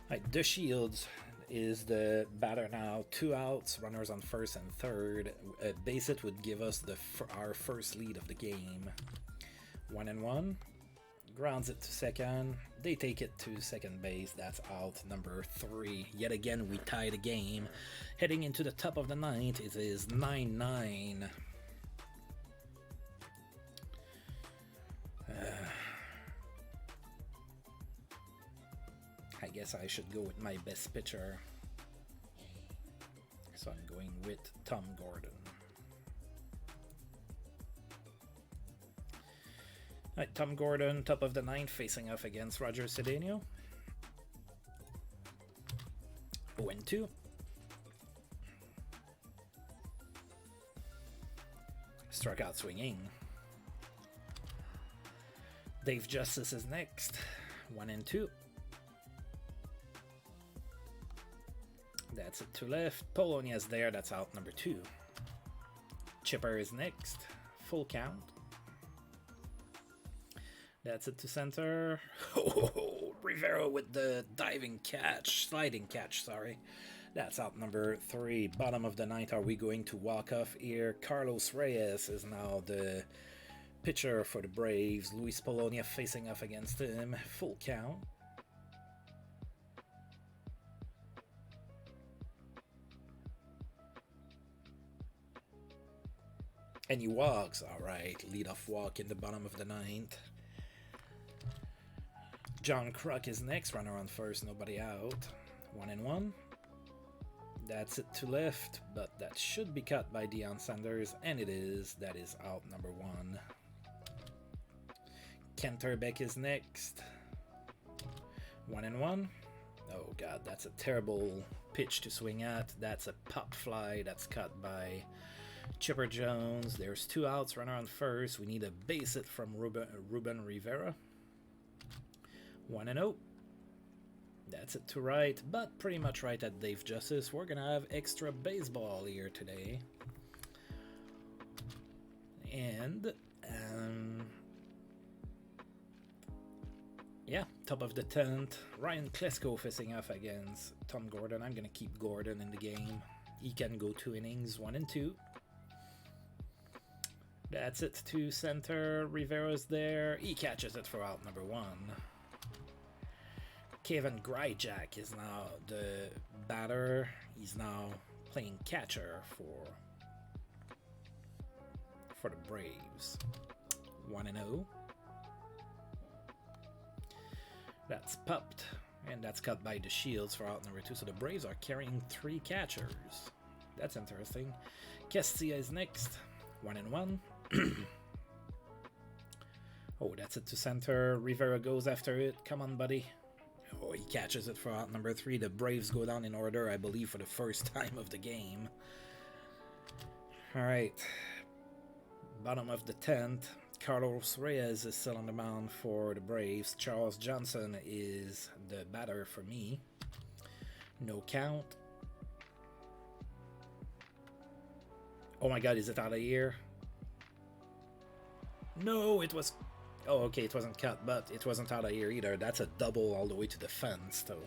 Right, De Shields is the batter now. 2 outs, runners on first and third. A base hit would give us our first lead of the game. 1-1. Grounds it to second. They take it to second base. That's out number 3. Yet again, we tie the game. Heading into the top of the 9th, it is 9-9. I guess I should go with my best pitcher. So I'm going with Tom Gordon. Right, Tom Gordon, top of the 9th, facing off against Roger Cedeno. 0-2. Struck out swinging. Dave Justice is next. 1-2. That's it to left. Polonia is there. That's out number 2. Chipper is next. Full count. That's it to center. Oh, Rivera with the sliding catch, sorry. That's out number 3. Bottom of the 9th, are we going to walk off here? Carlos Reyes is now the pitcher for the Braves. Luis Polonia facing off against him. Full count. And he walks. All right, leadoff walk in the bottom of the 9th. John Kruk is next. Runner on first, nobody out. 1-1. That's it to left, but that should be cut by Deion Sanders, and it is. That is out number 1. Kenterbeck is next. 1-1. Oh god, that's a terrible pitch to swing at. That's a pop fly. That's cut by Chipper Jones. There's 2 outs, runner on first. We need a base hit from Reuben Rivera. 1-0. That's it to right, but pretty much right at Dave Justice. We're gonna have extra baseball here today. And yeah, top of the 10th, Ryan Klesko facing off against Tom Gordon. I'm gonna keep Gordon in the game. He can go 2 innings, 1-2. That's it to center. Rivera's there. He catches it for out number 1. Kevin Gryjak is now the batter. He's now playing catcher for the Braves. 1-0. That's popped, and that's cut by the Shields for out number 2. So the Braves are carrying 3 catchers. That's interesting. Castilla is next. 1-1. Oh, that's it to center. Rivera goes after it. Come on, buddy. Oh, he catches it for out number 3. The Braves go down in order, I believe, for the first time of the game. Alright. Bottom of the 10th. Carlos Reyes is still on the mound for the Braves. Charles Johnson is the batter for me. No count. Oh my god, is it out of here? No, it was... Oh, okay, it wasn't cut, but it wasn't out of here either. That's a double all the way to the fence, though.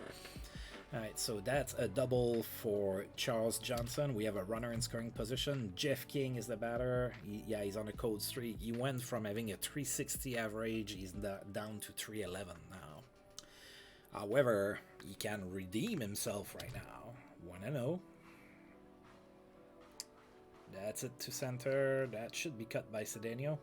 Alright, so that's a double for Charles Johnson. We have a runner in scoring position. Jeff King is the batter. He's on a cold streak. He went from having a 360 average, he's down to 311 now. However, he can redeem himself right now. 1-0. That's it to center. That should be cut by Cedeno.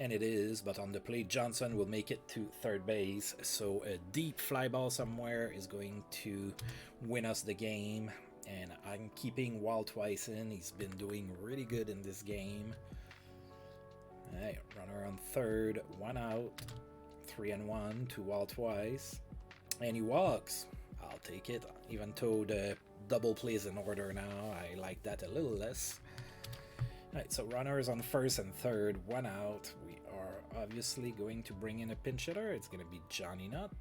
And it is, but on the plate, Johnson will make it to third base. So a deep fly ball somewhere is going to win us the game. And I'm keeping Walt Weiss in. He's been doing really good in this game. All right, runner on third, 1 out. 3-1 to Walt Weiss. And he walks. I'll take it. Even though the double play is in order now, I like that a little less. Alright, so runners on first and third, 1 out. We are obviously going to bring in a pinch hitter. It's going to be Johnny Nutt.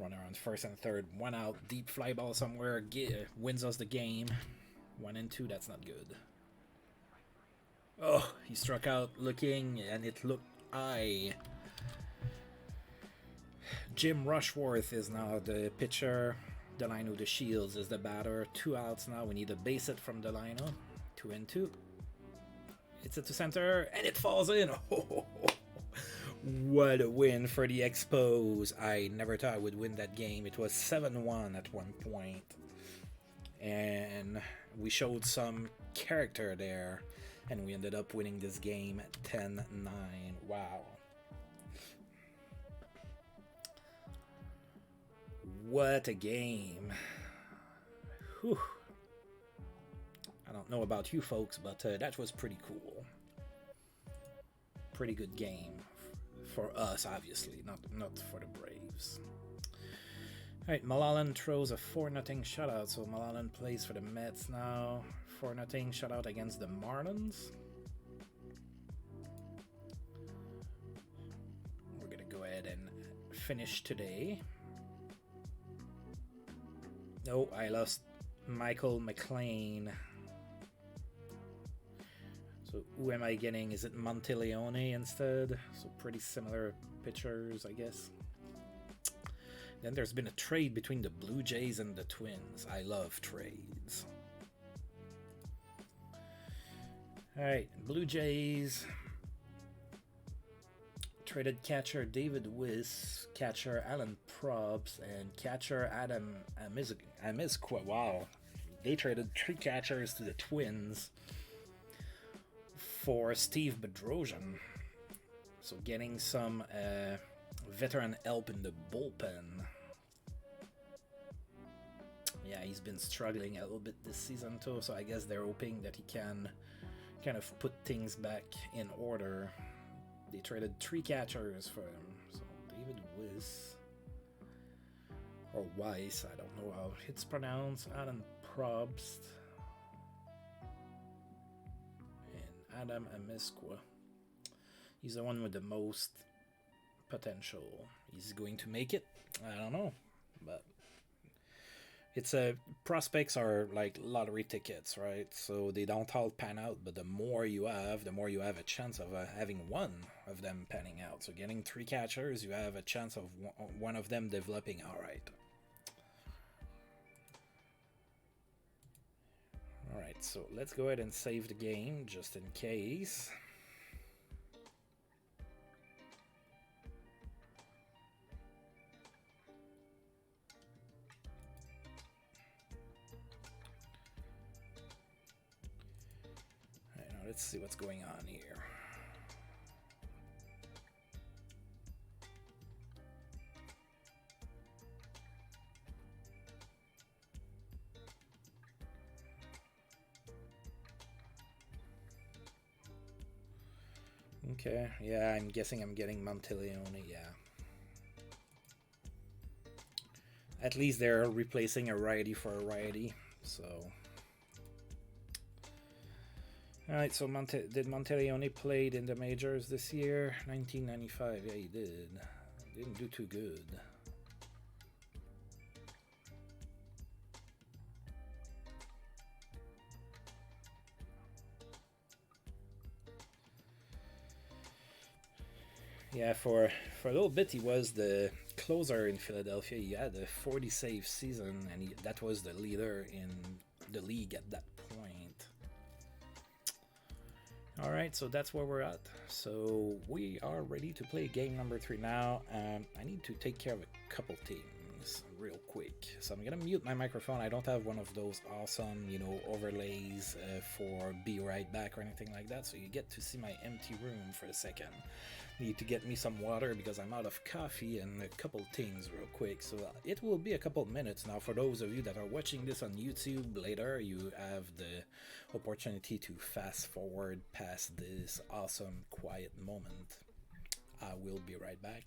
Runner on first and third, 1 out. Deep fly ball somewhere wins us the game. 1-2, that's not good. Oh, he struck out looking, and it looked high. Jim Rushworth is now the pitcher. Delino De Shields is the batter. 2 outs now. We need a base hit from Delino. 2-2. It's it to center, and it falls in. Oh, what a win for the Expos. I never thought I would win that game. It was 7-1 at one point. And we showed some character there. And we ended up winning this game 10-9. Wow. What a game. Whew. I don't know about you folks, but that was pretty cool. Pretty good game. For us, obviously, not for the Braves. Alright, Mulholland throws a 4-0 shutout, so Mulholland plays for the Mets now. 4-0 shutout against the Marlins. We're going to go ahead and finish today. Oh, I lost Michael McLean. So who am I getting? Is it Monteleone instead? So pretty similar pitchers, I guess. Then there's been a trade between the Blue Jays and the Twins. I love trades. Alright, Blue Jays traded catcher David Wiss, catcher Alan Probst, and catcher Adam Amiskwa. Wow. They traded 3 catchers to the Twins for Steve Bedrosian. So getting some veteran help in the bullpen. Yeah, he's been struggling a little bit this season too, so I guess they're hoping that he can kind of put things back in order. They traded 3 catchers for him. So David Wiss, or Weiss, I don't know how it's pronounced. Alan Probst and Adam Amiskwa. He's the one with the most potential. He's going to make it? I don't know, but it's prospects are like lottery tickets, right? So they don't all pan out, but the more you have a chance of having one of them panning out. So getting 3 catchers, you have a chance of one of them developing all right. All right, so let's go ahead and save the game just in case. Let's see what's going on here. Okay, yeah, I'm guessing I'm getting Monteleone, yeah. At least they're replacing a righty for a righty, so. Alright, so did Monteleone played in the majors this year? 1995, yeah, he did. Didn't do too good. Yeah, for a little bit he was the closer in Philadelphia. He had a 40 save season, and that was the leader in the league at that point. All right, so that's where we're at. So we are ready to play game number 3 now. I need to take care of a couple things real quick. So I'm gonna mute my microphone. I don't have one of those awesome, overlays for be right back or anything like that. So you get to see my empty room for a second. Need to get me some water because I'm out of coffee and a couple things real quick. So it will be a couple minutes now. For those of you that are watching this on YouTube later, you have the opportunity to fast forward past this awesome quiet moment. I will be right back.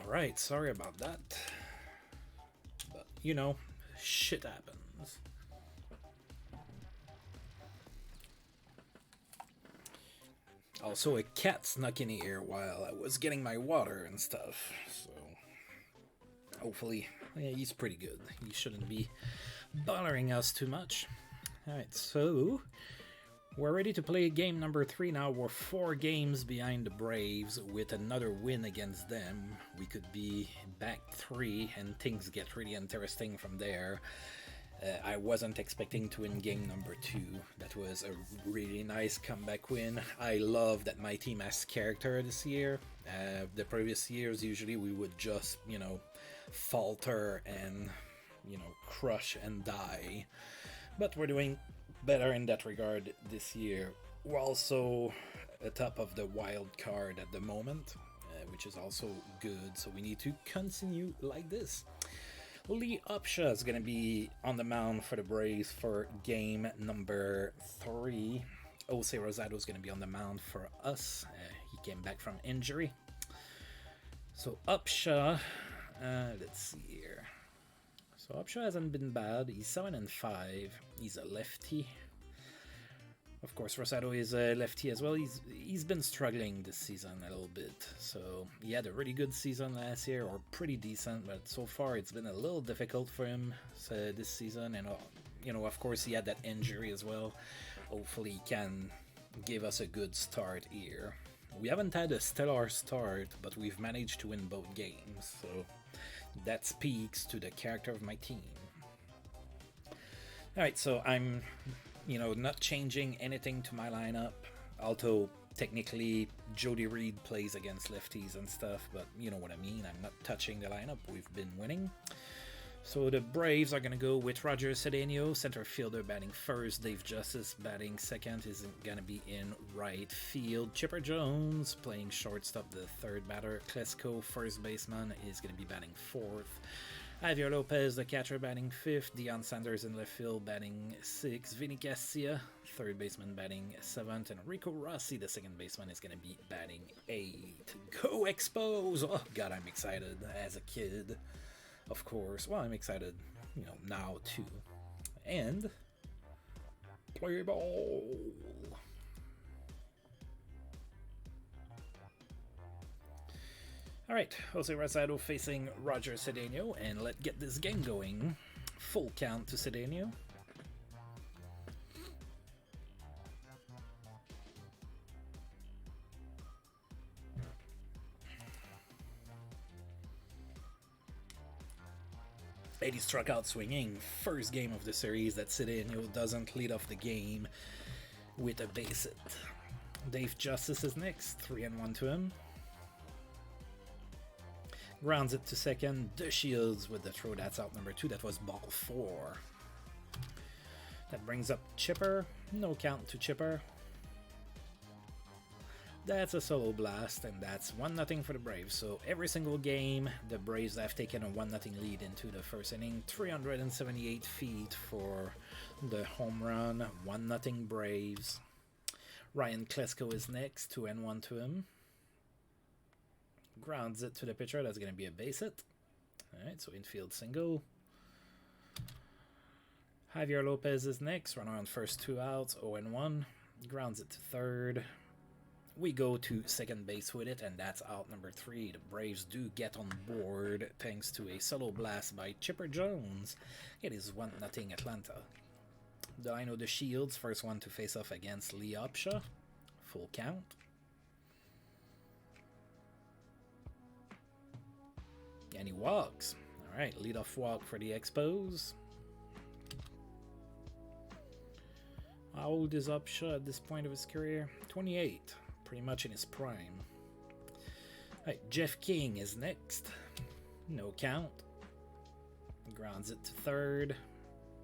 Alright, sorry about that. But, you know, shit happens. Also, a cat snuck in here while I was getting my water and stuff, so hopefully, yeah, he's pretty good. He shouldn't be bothering us too much. Alright, so we're ready to play game number 3 now. We're 4 games behind the Braves. With another win against them, we could be back 3 and things get really interesting from there. I wasn't expecting to win game number 2. That was a really nice comeback win. I love that my team has character this year. The previous years, usually we would just, you know, falter and, you know, crush and die. But we're doing better in that regard this year. We're also atop of the wild card at the moment, which is also good. So we need to continue like this. Lee Upshaw is going to be on the mound for the Braves for game number 3. Jose Rosado is going to be on the mound for us. He came back from injury. So Upshaw, let's see here. So Upshaw hasn't been bad. He's 7-5. He's a lefty. Of course, Rosado is a lefty as well. He's been struggling this season a little bit. So he had a really good season last year, or pretty decent, but so far it's been a little difficult for him this season. And you know, of course, he had that injury as well. Hopefully, he can give us a good start here. We haven't had a stellar start, but we've managed to win both games. So that speaks to the character of my team. Alright, so I'm, you know, not changing anything to my lineup. Although, technically, Jody Reed plays against lefties and stuff, but you know what I mean. I'm not touching the lineup. We've been winning. So the Braves are going to go with Roger Cedeno, center fielder, batting first. Dave Justice batting second is going to be in right field. Chipper Jones playing shortstop, the third batter. Klesko, first baseman, is going to be batting fourth. Javier Lopez, the catcher, batting fifth. Deion Sanders in left field, batting sixth. Vinny Castilla, third baseman, batting seventh. And Rico Rossi, the second baseman, is going to be batting eighth. Go Expos! Oh, God, I'm excited as a kid. Of course. Well, I'm excited, you know, now too. And play ball. All right, Jose Rosado facing Roger Cedeno, and let's get this game going. Full count to Cedeno. He struck out swinging. First game of the series that Cedeno doesn't lead off the game with a base hit. Dave Justice is next. 3-1 to him. Grounds it to second. The Shields with the throw. That's out number 2. That was ball 4. That brings up Chipper. No count to Chipper. That's a solo blast, and that's 1-0 for the Braves. So every single game, the Braves have taken a 1-0 lead into the first inning. 378 feet for the home run. 1-0 Braves. Ryan Klesko is next. 2-1 to him. Grounds it to the pitcher. That's going to be a base hit. Alright, so infield single. Javier Lopez is next. Runner on first, 2 outs. 0-1. Grounds it to third. We go to second base with it, and that's out number 3. The Braves do get on board thanks to a solo blast by Chipper Jones. It is 1-0 Atlanta. I know the Shields, first one to face off against Lee Upshaw. Full count. And he walks. Alright, leadoff walk for the Expos. How old is Upshaw at this point of his career? 28. Pretty much in his prime. Alright, Jeff King is next. No count. Grounds it to third.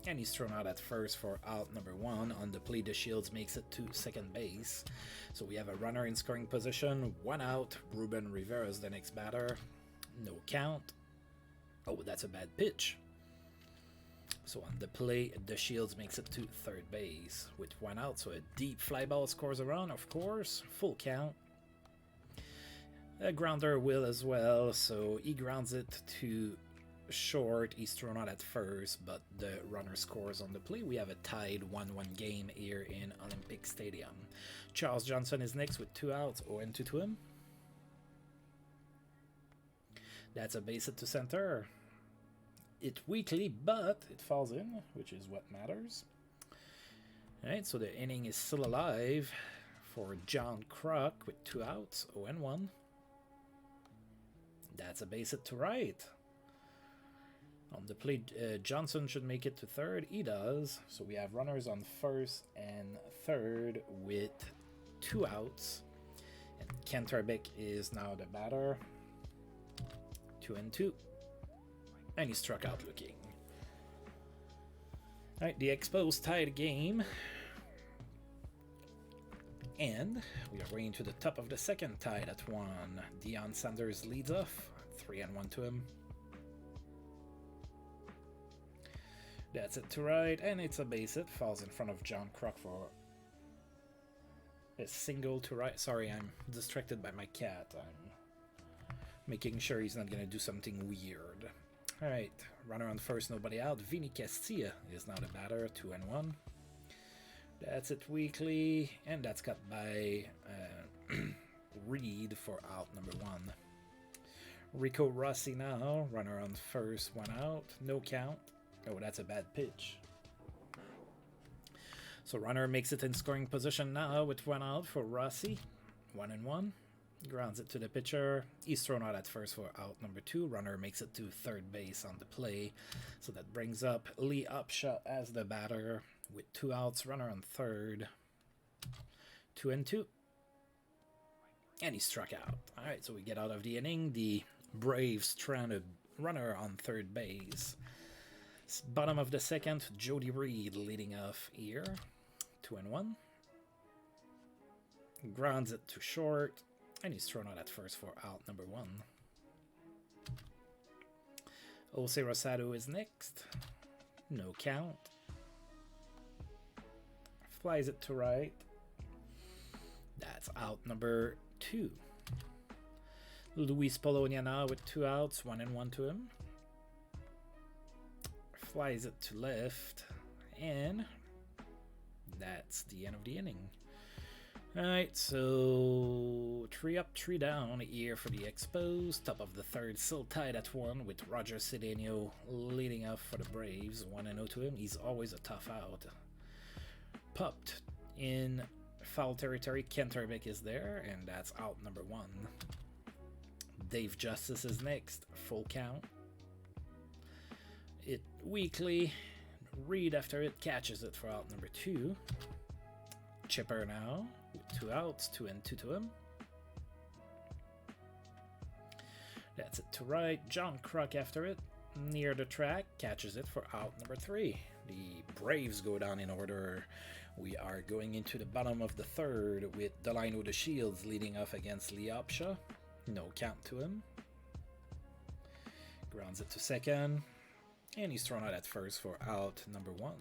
And he's thrown out at first for out number 1. On the play, the Shields makes it to second base. So we have a runner in scoring position. 1 out. Reuben Rivera is the next batter. No count. Oh, that's a bad pitch. So on the play, the Shields makes it to third base with 1 out. So a deep fly ball scores a run, of course. Full count. A grounder will as well, so he grounds it to short. He's thrown out at first, but the runner scores on the play. We have a tied 1-1 game here in Olympic Stadium. Charles Johnson is next with 2 outs, 0-2 to him. That's a base hit to center. It's weakly, but it falls in, which is what matters. Alright, so the inning is still alive for John Kruk with 2 outs, 0-1. That's a base hit to right. On the play, Johnson should make it to third. He does. So we have runners on first and third with 2 outs. And Canterbeck is now the batter. 2-2. And he struck out looking. Alright, the Expos tied the game. And we are going to the top of the second, tied at 1. Deion Sanders leads off. 3-1 to him. That's it to right, and it's a base hit. Falls in front of John Kruk for a single to right. Sorry, I'm distracted by my cat. I'm making sure he's not going to do something weird. Alright, runner on first, nobody out. Vinny Castilla is now the batter, 2-1. That's it weakly, and that's cut by Reed for out number 1. Rico Rossi now, runner on first, 1 out, no count. Oh, that's a bad pitch. So runner makes it in scoring position now with 1 out for Rossi, 1-1. Grounds it to the pitcher. He's thrown out at first for out number 2. Runner makes it to third base on the play. So that brings up Lee Upshaw as the batter with 2 outs. Runner on third. 2-2. And he struck out. Alright, so we get out of the inning. The Braves stranded runner on third base. Bottom of the second, Jody Reed leading off here. 2-1. Grounds it to short. And he's thrown out at first for out number 1. Jose Rosado is next. No count. Flies it to right. That's out number 2. Luis Polonia now with 2 outs, 1-1 to him. Flies it to left. And that's the end of the inning. Alright, so 3 up, 3 down here for the Expos. Top of the third, still tied at 1 with Roger Cedeno leading off for the Braves. 1-0 to him. He's always a tough out. Popped in foul territory. Canterbeck is there, and that's out number 1. Dave Justice is next. Full count. It weakly. Reed after it catches it for out number 2. Chipper now with 2 outs, 2-2 to him. That's it to right. John Kruk after it, near the track, catches it for out number 3. The Braves go down in order. We are going into the bottom of the third with Delino the Shields leading off against Lee Upshaw. No count to him. Grounds it to second. And he's thrown out at first for out number 1.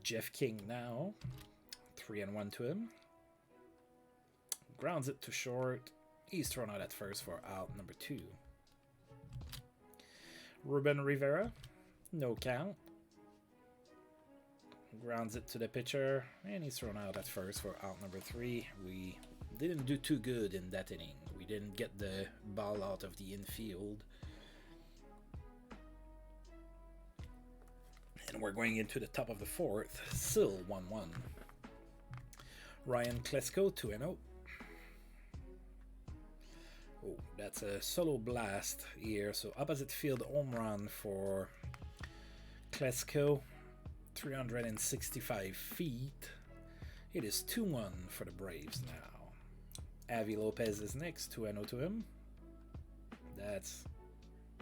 Jeff King now. 3-1 to him. Grounds it to short. He's thrown out at first for out number 2. Reuben Rivera. No count. Grounds it to the pitcher. And he's thrown out at first for out number 3. We didn't do too good in that inning. We didn't get the ball out of the infield. And we're going into the top of the fourth. Still 1-1. Ryan Klesko, 2-0. Oh, that's a solo blast here. So opposite field home run for Klesko. 365 feet. It is 2-1 for the Braves now. Avi Lopez is next, 2-0 to him. That's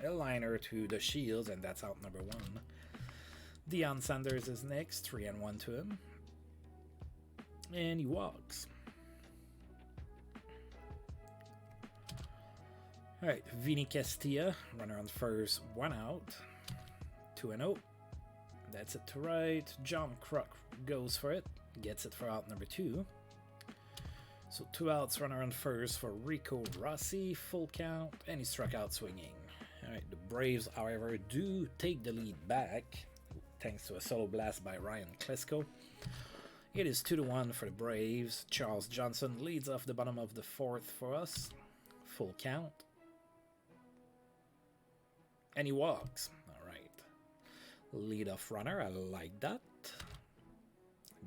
a liner to the Shields, and that's out number 1. Deion Sanders is next, 3-1 to him. And he walks. Alright, Vinny Castilla, runner on first, 1 out. 2-0. That's it to right. John Kruk goes for it. Gets it for out number 2. So 2 outs, runner on first for Rico Rossi, full count, and he struck out swinging. Alright, the Braves, however, do take the lead back, thanks to a solo blast by Ryan Klesko. It is 2-1 for the Braves. Charles Johnson leads off the bottom of the 4th for us, full count. And he walks. Alright. Leadoff runner, I like that.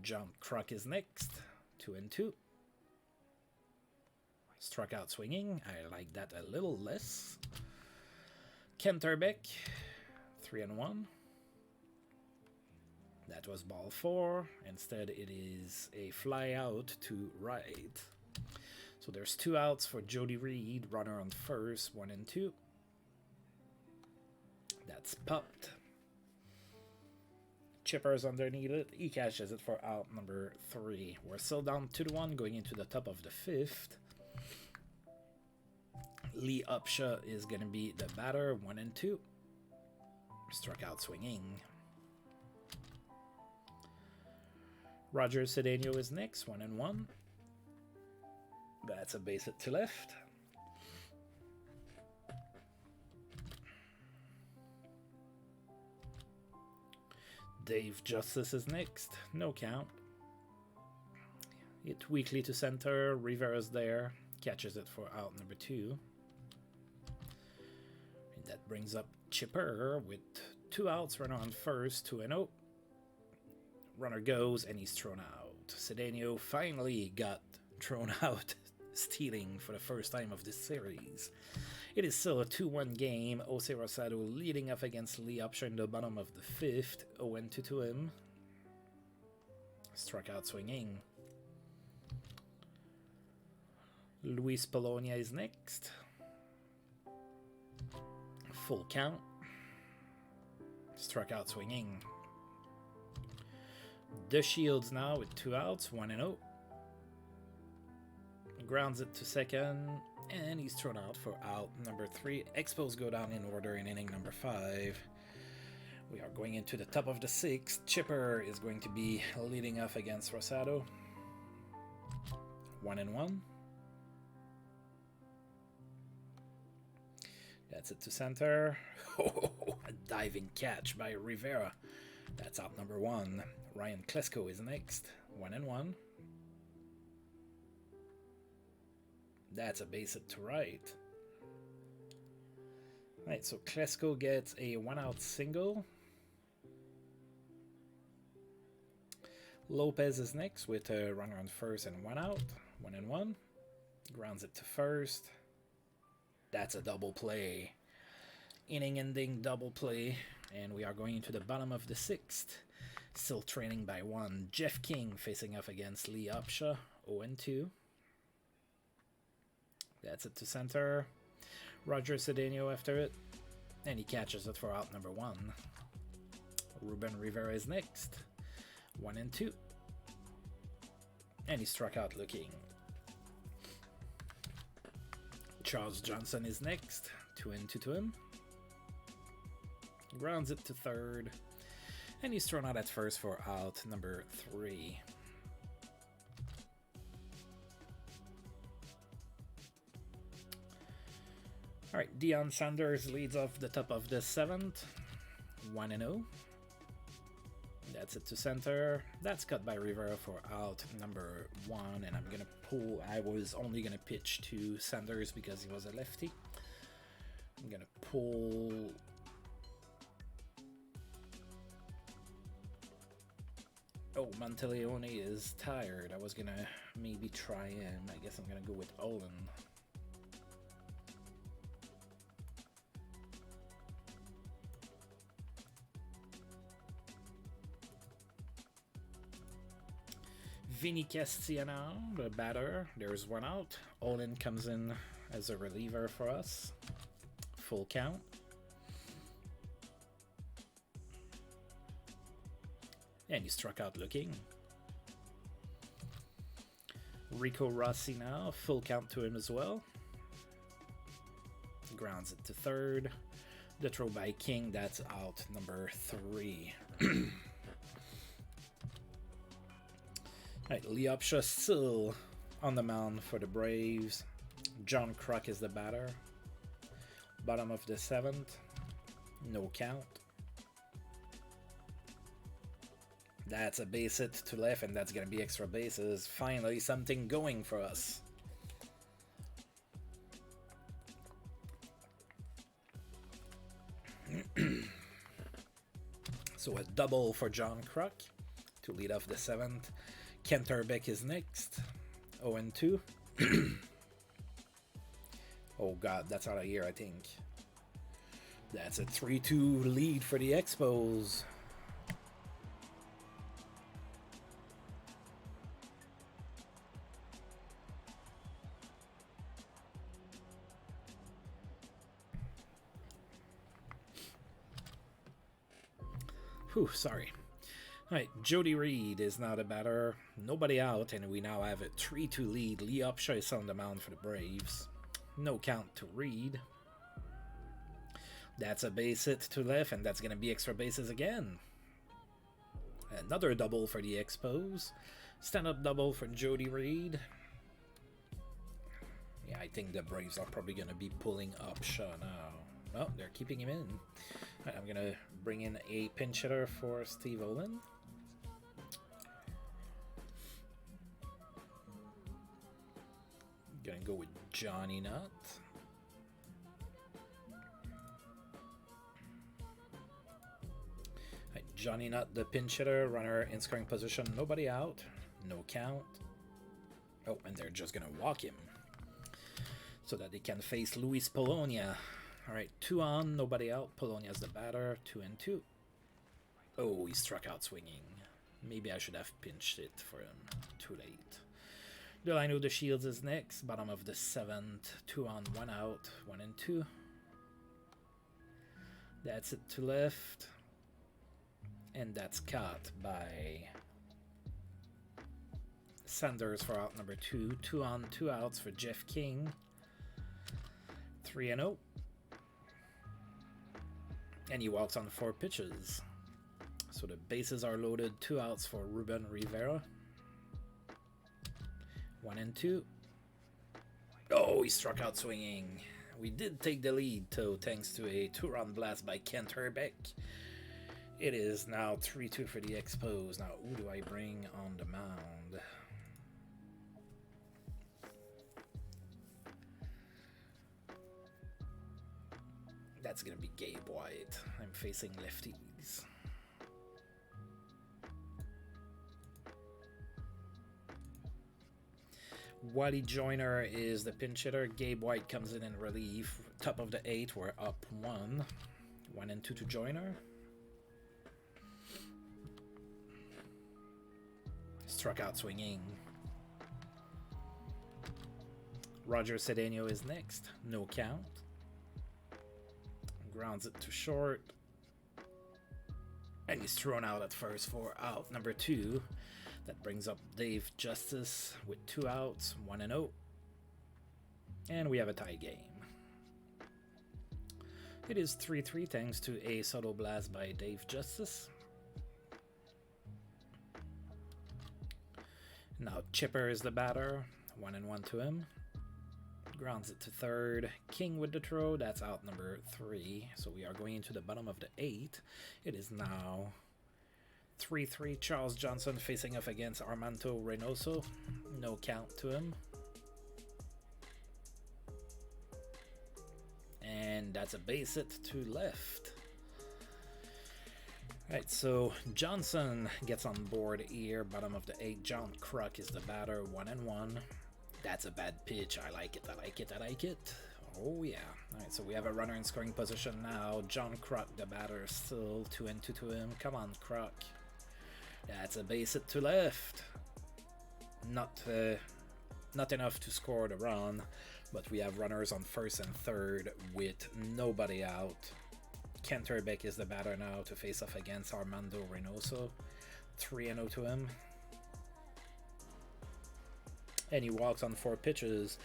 John Kruk is next, 2-2. Struck out swinging, I like that a little less. Kenterbeck, 3-1. That was ball 4. Instead, it is a fly out to right. So there's 2 outs for Jody Reed, runner on first, 1-2. That's popped. Chipper's underneath it. He catches it for out number 3. We're still down 2-1 going into the top of the 5th. Lee Upshaw is going to be the batter, 1-2. Struck out swinging. Roger Cedeno is next, 1-1. That's a base hit to left. Dave Justice is next, no count. Hit weakly to center, Rivera's there, catches it for out number 2. And that brings up Chipper with 2 outs, runner on first, 2-0. Runner goes and he's thrown out. Cedeno finally got thrown out, stealing for the first time of this series. It is still a 2-1 game. Jose Rosado leading up against Lee Upshaw in the bottom of the 5th. 0-2 to him. Struck out swinging. Luis Polonia is next. Full count. Struck out swinging. The Shields now with 2 outs, 1-0. Grounds it to second, and he's thrown out for out number 3. Expos go down in order in inning number 5. We are going into the top of the 6th. Chipper is going to be leading off against Rosado. 1-1. That's it to center. Oh, a diving catch by Rivera. That's out number 1. Ryan Klesko is next. 1-1. That's a base hit to right. Right, so Klesko gets a 1-out single. Lopez is next with a runner on first and 1 out. 1-1. Grounds it to first. That's a double play. Inning-ending double play. And we are going into the bottom of the 6th. Still trailing by 1. Jeff King facing off against Lee Upshaw. 0-2. That's it to center. Roger Cedeno after it. And he catches it for out number 1. Reuben Rivera is next. 1-2. And he struck out looking. Charles Johnson is next. 2-2 to him. Grounds it to third. And he's thrown out at first for out number 3. Alright, Deion Sanders leads off the top of the 7th. 1-0. That's it to center. That's cut by Rivera for out number 1. And I'm going to pull. I was only going to pitch to Sanders because he was a lefty. I'm going to pull. Oh, Monteleone is tired. I was going to maybe try him. I guess I'm going to go with Olin. Vinny Castellano, the batter. There's 1 out. Olin comes in as a reliever for us. Full count. And he struck out looking. Rico Rossi now. Full count to him as well. Grounds it to third. The throw by King. That's out number 3. Right, Lee Upshaw still On the mound for the Braves, John Kruk is the batter. Bottom of the 7th, no count. That's a base hit to left, and that's going to be extra bases. Finally, something going for us. So a double for John Kruk to lead off the 7th. Kenterbeck is next. 0-2. Oh god, that's out of here, I think. That's a 3-2 lead for the Expos. Whew, sorry. Alright, Jody Reed is now the batter. Nobody out, and we now have a 3-2 lead. Lee Upshaw is on the mound for the Braves. No count to Reed. That's a base hit to left, and that's going to be extra bases again. Another double for the Expos. Stand-up double for Jody Reed. Yeah, I think the Braves are probably going to be pulling Upshaw now. Oh, they're keeping him in. Right, I'm going to bring in a pinch hitter for Steve Olin. Gonna go with Johnny Nutt. Right, Johnny Nutt, the pinch hitter, runner in scoring position, nobody out, no count. Oh, and they're just gonna walk him so that they can face Luis Polonia. All right, 2 on, nobody out. Polonia's the batter, 2-2. Oh, he struck out swinging. Maybe I should have pinched it for him. Too late. Delino the Shields is next. Bottom of the 7th. 2 on, 1 out. 1-2. That's it to left. And that's caught by Sanders for out number 2. 2 on, 2 outs for Jeff King. 3-0. And he walks on 4 pitches. So the bases are loaded. 2 outs for Reuben Rivera. 1-2. Oh, he struck out swinging. We did take the lead, though, thanks to a 2-run blast by Kent Herbeck. It is now 3-2 for the Expos. Now, who do I bring on the mound? That's going to be Gabe White. I'm facing lefties. Wally Joyner is the pinch hitter. Gabe White comes in relief. Top of the 8th, we're up 1. 1-2 to Joyner. Struck out swinging. Roger Cedeno is next. No count. Grounds it to short. And he's thrown out at first for out number 2. That brings up Dave Justice with 2 outs, 1-0. And we have a tie game. It is 3-3 thanks to a solo blast by Dave Justice. Now Chipper is the batter. 1-1 to him. Grounds it to third. King with the throw. That's out number 3. So we are going into the bottom of the 8th. It is now 3-3. Charles Johnson facing off against Armando Reynoso. No count to him. And that's a base hit to left. Right, so Johnson gets on board here. Bottom of the 8th. John Kruk is the batter. 1-1. That's a bad pitch. I like it. I like it. I like it. Oh, yeah. All right, so we have a runner in scoring position now. John Kruk, the batter, still 2-2 to him. Come on, Kruk. That's a base hit to left. Not enough to score the run, but we have runners on first and third with nobody out. Kent Herbeck is the batter now to face off against Armando Reynoso. 3-0 to him. And he walks on 4 pitches.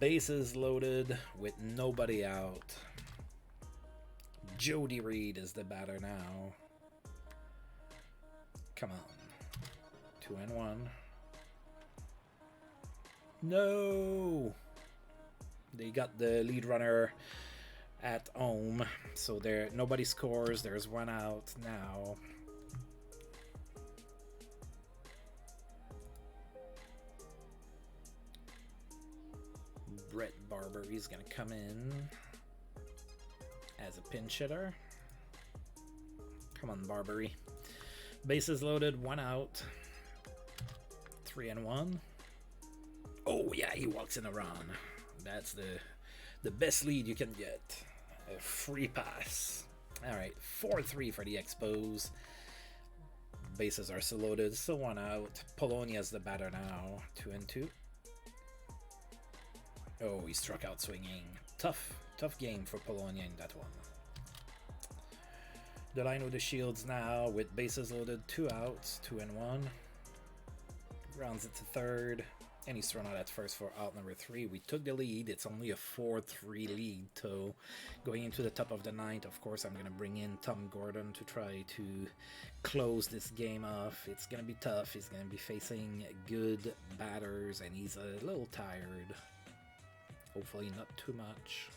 Bases loaded with nobody out. Jody Reed is the batter now. Come on. 2-1. No! They got the lead runner at home, so there nobody scores. There's one out now. Brett Barbery's gonna come in as a pinch hitter. Come on, Barbery. Bases loaded, one out. 3-1. Oh yeah, he walks in a run. That's the best lead you can get. A free pass. All right, 4-3 for the Expos. Bases are still loaded, still one out. Polonia's the batter now. 2-2. Oh, he struck out swinging. Tough game for Polonia in that one. The line with the Shields now with bases loaded, 2 outs, 2-1. Grounds it to third, and he's thrown out at first for out number 3. We took the lead. It's only a 4-3 lead, so going into the top of the ninth, of course, I'm going to bring in Tom Gordon to try to close this game off. It's going to be tough. He's going to be facing good batters, and he's a little tired. Hopefully not too much.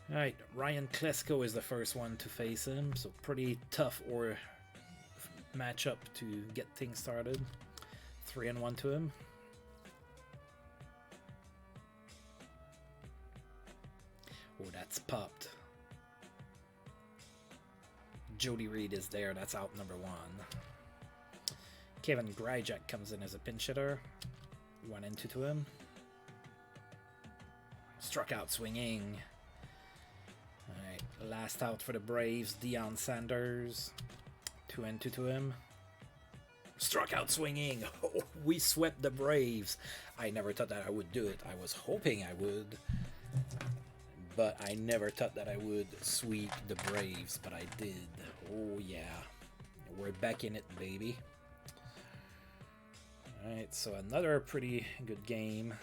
Alright, Ryan Klesko is the first one to face him, so pretty tough or matchup to get things started. 3-1 to him. Oh, that's popped. Jody Reed is there, that's out number 1. Kevin Gryjak comes in as a pinch hitter. 1-2 to him. Struck out swinging. Alright, last out for the Braves, Deion Sanders. 2-2 to him. Struck out swinging. Oh, we swept the Braves. I never thought that I would do it. I was hoping I would, but I never thought that I would sweep the Braves, but I did. Oh yeah, we're back in it, baby. Alright, so another pretty good game.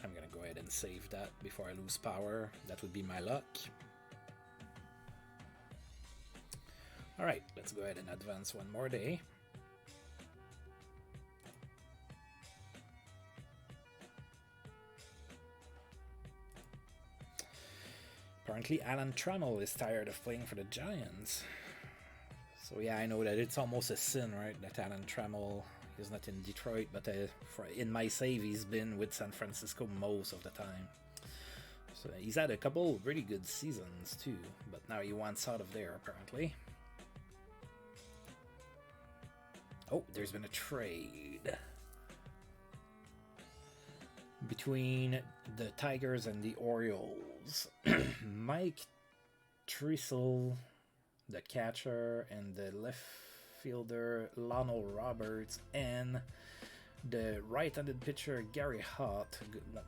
I'm gonna go ahead and save that before I lose power. That would be my luck. Alright, let's go ahead and advance one more day. Apparently Alan Trammell is tired of playing for the Giants. So yeah, I know that it's almost a sin, right, that Alan Trammell is not in Detroit, but in my save he's been with San Francisco most of the time. So he's had a couple really good seasons too, but now he wants out of there apparently. Oh, there's been a trade between the Tigers and the Orioles. Mike Trissel, the catcher, and the left fielder Lionel Roberts, and the right-handed pitcher Gary Hott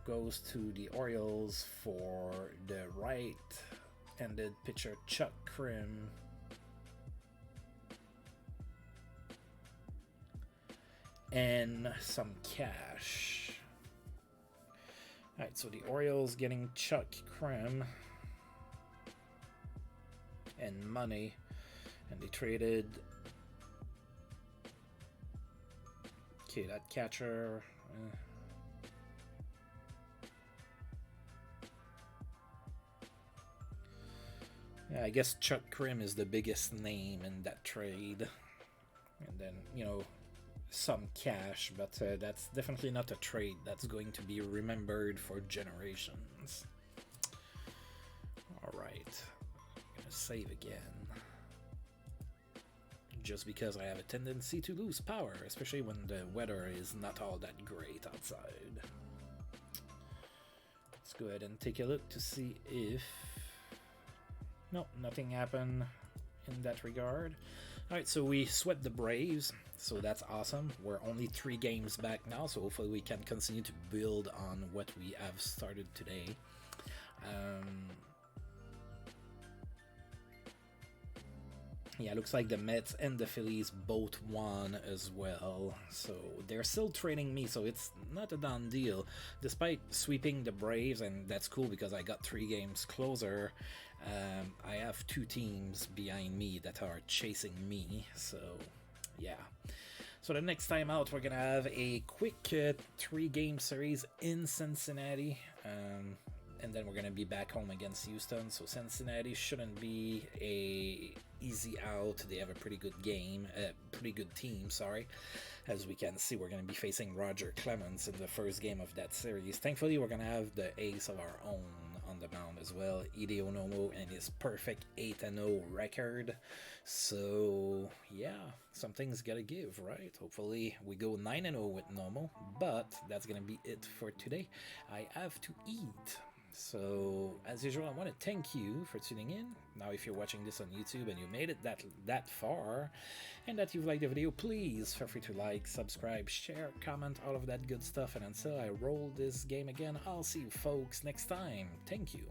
goes to the Orioles for the right-handed pitcher Chuck Krim. And some cash. Alright, so the Orioles getting Chuck Krim and money, and they traded that catcher. Yeah, I guess Chuck Krim is the biggest name in that trade, and then some cash, but that's definitely not a trade that's going to be remembered for generations. Alright, I'm gonna save again, just because I have a tendency to lose power, especially when the weather is not all that great outside. Let's go ahead and take a look to see if... Nope, nothing happened in that regard. Alright, so we swept the Braves, so that's awesome. We're only 3 games back now, so hopefully we can continue to build on what we have started today. Yeah, looks like the Mets and the Phillies both won as well. So they're still trailing me, so it's not a done deal. Despite sweeping the Braves, and that's cool because I got 3 games closer, I have 2 teams behind me that are chasing me. So yeah. So the next time out, we're going to have a quick 3-game series in Cincinnati. And then we're going to be back home against Houston. So Cincinnati shouldn't be a easy out. They have a pretty good team, sorry. As we can see, we're going to be facing Roger Clemens in the first game of that series. Thankfully, we're going to have the ace of our own on the mound as well, Hideo Nomo, and his perfect 8-0 record. So yeah, something's gotta give, right? Hopefully we go 9-0 with Nomo, but that's gonna be it for today. I have to eat. So, as usual, I want to thank you for tuning in. Now, if you're watching this on YouTube and you made it that far, and that you've liked the video, please feel free to like, subscribe, share, comment, all of that good stuff. And until I roll this game again, I'll see you folks next time. Thank you.